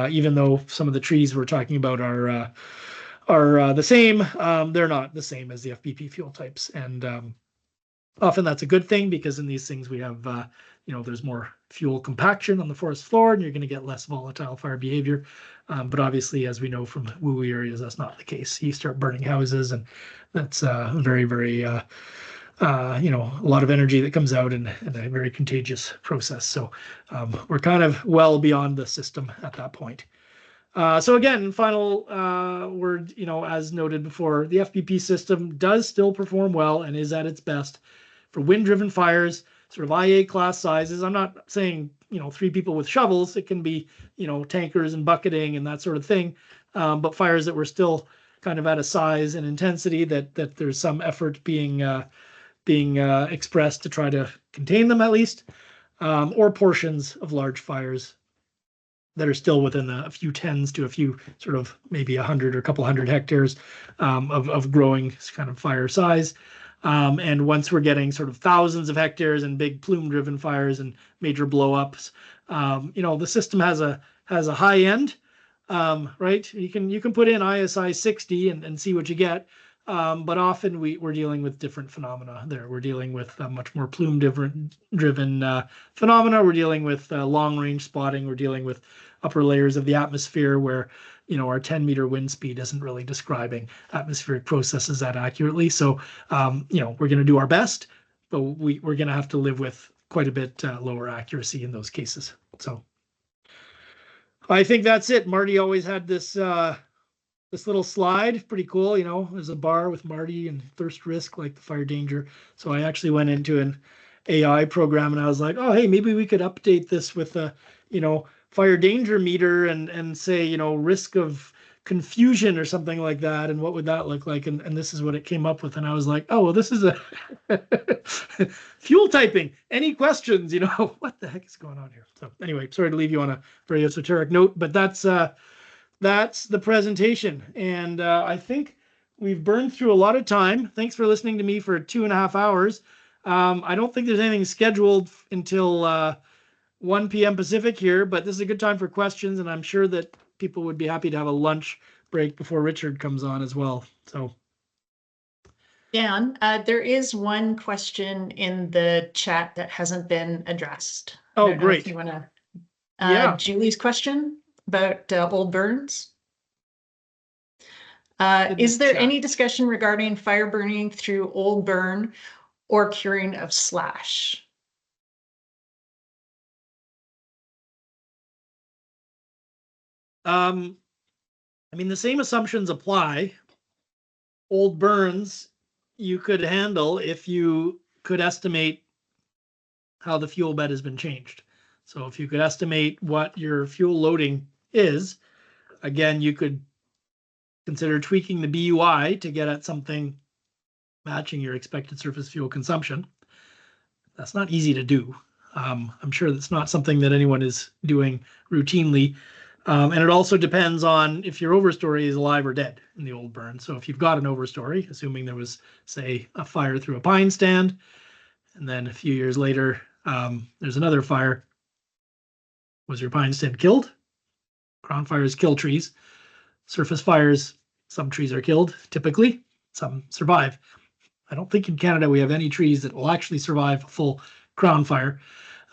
even though some of the trees we're talking about are the same, they're not the same as the FBP fuel types. And often that's a good thing, because in these things we have there's more fuel compaction on the forest floor, and you're going to get less volatile fire behavior. But obviously, as we know from woo areas, that's not the case. You start burning houses, and that's very, very, a lot of energy that comes out, and a very contagious process. So we're kind of well beyond the system at that point. So again, final word, as noted before, the FBP system does still perform well and is at its best for wind-driven fires, sort of IA class sizes. I'm not saying, 3 people with shovels. It can be, tankers and bucketing and that sort of thing. But fires that were still kind of at a size and intensity that there's some effort being expressed to try to contain them at least, or portions of large fires that are still within a few tens to a few sort of maybe 100 or a couple hundred hectares of growing kind of fire size. And once we're getting sort of thousands of hectares and big plume-driven fires and major blow-ups, the system has a high end, right? You can put in ISI 60 and see what you get. But often we're dealing with different phenomena there. We're dealing with much more plume-driven phenomena. We're dealing with long-range spotting. We're dealing with upper layers of the atmosphere where, our 10-meter wind speed isn't really describing atmospheric processes that accurately. So, we're going to do our best, but we're going to have to live with quite a bit lower accuracy in those cases. So I think that's it. Marty always had this little slide, pretty cool. There's a bar with Marty and thirst risk, like the fire danger. So I actually went into an AI program and I was like, oh, hey, maybe we could update this with a, fire danger meter and say, risk of confusion or something like that. And what would that look like? And this is what it came up with. And I was like, oh, well, this is a fuel typing. Any questions? What the heck is going on here? So anyway, sorry to leave you on a very esoteric note, but that's the presentation. And I think we've burned through a lot of time. Thanks for listening to me for 2.5 hours. I don't think there's anything scheduled until 1 p.m. Pacific here, but this is a good time for questions, and I'm sure that people would be happy to have a lunch break before Richard comes on as well. So, Dan, there is one question in the chat that hasn't been addressed. Oh, great. If you want to, Yeah. Julie's question about old burns. Is there any discussion regarding fire burning through old burn or curing of slash? The same assumptions apply. Old burns you could handle if you could estimate how the fuel bed has been changed. So if you could estimate what your fuel loading is, again, you could consider tweaking the BUI to get at something matching your expected surface fuel consumption. That's not easy to do. I'm sure that's not something that anyone is doing routinely. And it also depends on if your overstory is alive or dead in the old burn. So if you've got an overstory, assuming there was, say, a fire through a pine stand, and then a few years later, there's another fire. Was your pine stand killed? Crown fires kill trees. Surface fires, some trees are killed, typically. Some survive. I don't think in Canada we have any trees that will actually survive a full crown fire.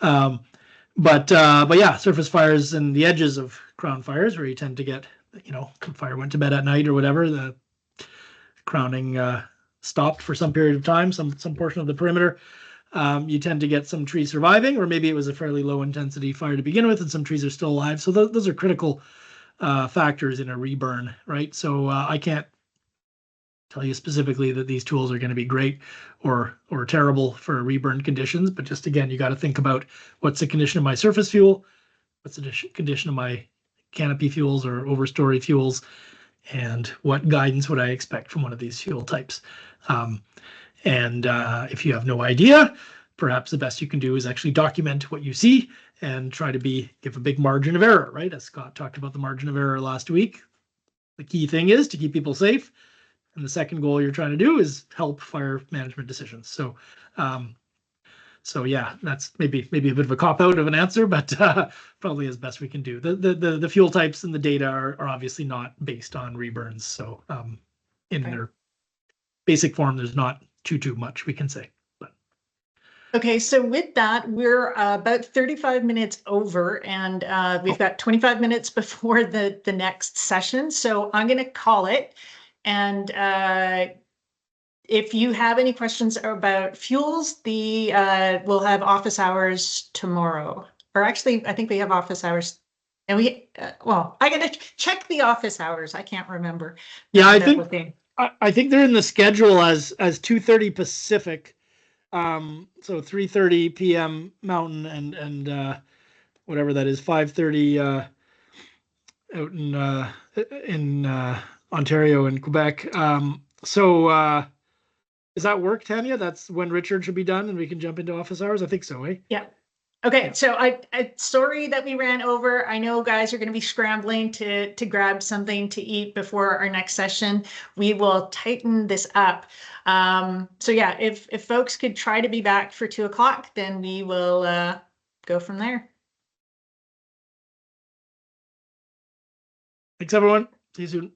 But yeah, surface fires and the edges of crown fires where you tend to get, the fire went to bed at night or whatever, the crowning stopped for some period of time, some portion of the perimeter. You tend to get some trees surviving, or maybe it was a fairly low intensity fire to begin with and some trees are still alive. So those are critical factors in a reburn, right? So I can't tell you specifically that these tools are going to be great or terrible for reburn conditions. But just again, you got to think about what's the condition of my surface fuel, what's the condition of my canopy fuels or overstory fuels, and what guidance would I expect from one of these fuel types. If you have no idea, perhaps the best you can do is actually document what you see and try to give a big margin of error, right? As Scott talked about the margin of error last week. The key thing is to keep people safe. And the second goal you're trying to do is help fire management decisions. So, yeah, that's maybe a bit of a cop-out of an answer, but probably as best we can do. The fuel types and the data are obviously not based on reburns. So in their basic form, there's not too much we can say. Okay, so with that, we're about 35 minutes over, and we've got 25 minutes before the next session. So I'm going to call it. And if you have any questions about fuels, we'll have office hours tomorrow. Or actually, I think we have office hours. And I got to check the office hours. I can't remember. Yeah, I think they're in the schedule as 2:30 Pacific. So 3:30 p.m. Mountain and whatever that is, 5:30 out in Ontario and Quebec. So does that work, Tanya? That's when Richard should be done and we can jump into office hours? I think so, eh? Yeah. Okay, so I sorry that we ran over. I know guys are going to be scrambling to grab something to eat before our next session. We will tighten this up. So yeah, if folks could try to be back for 2 o'clock, then we will go from there. Thanks, everyone. See you soon.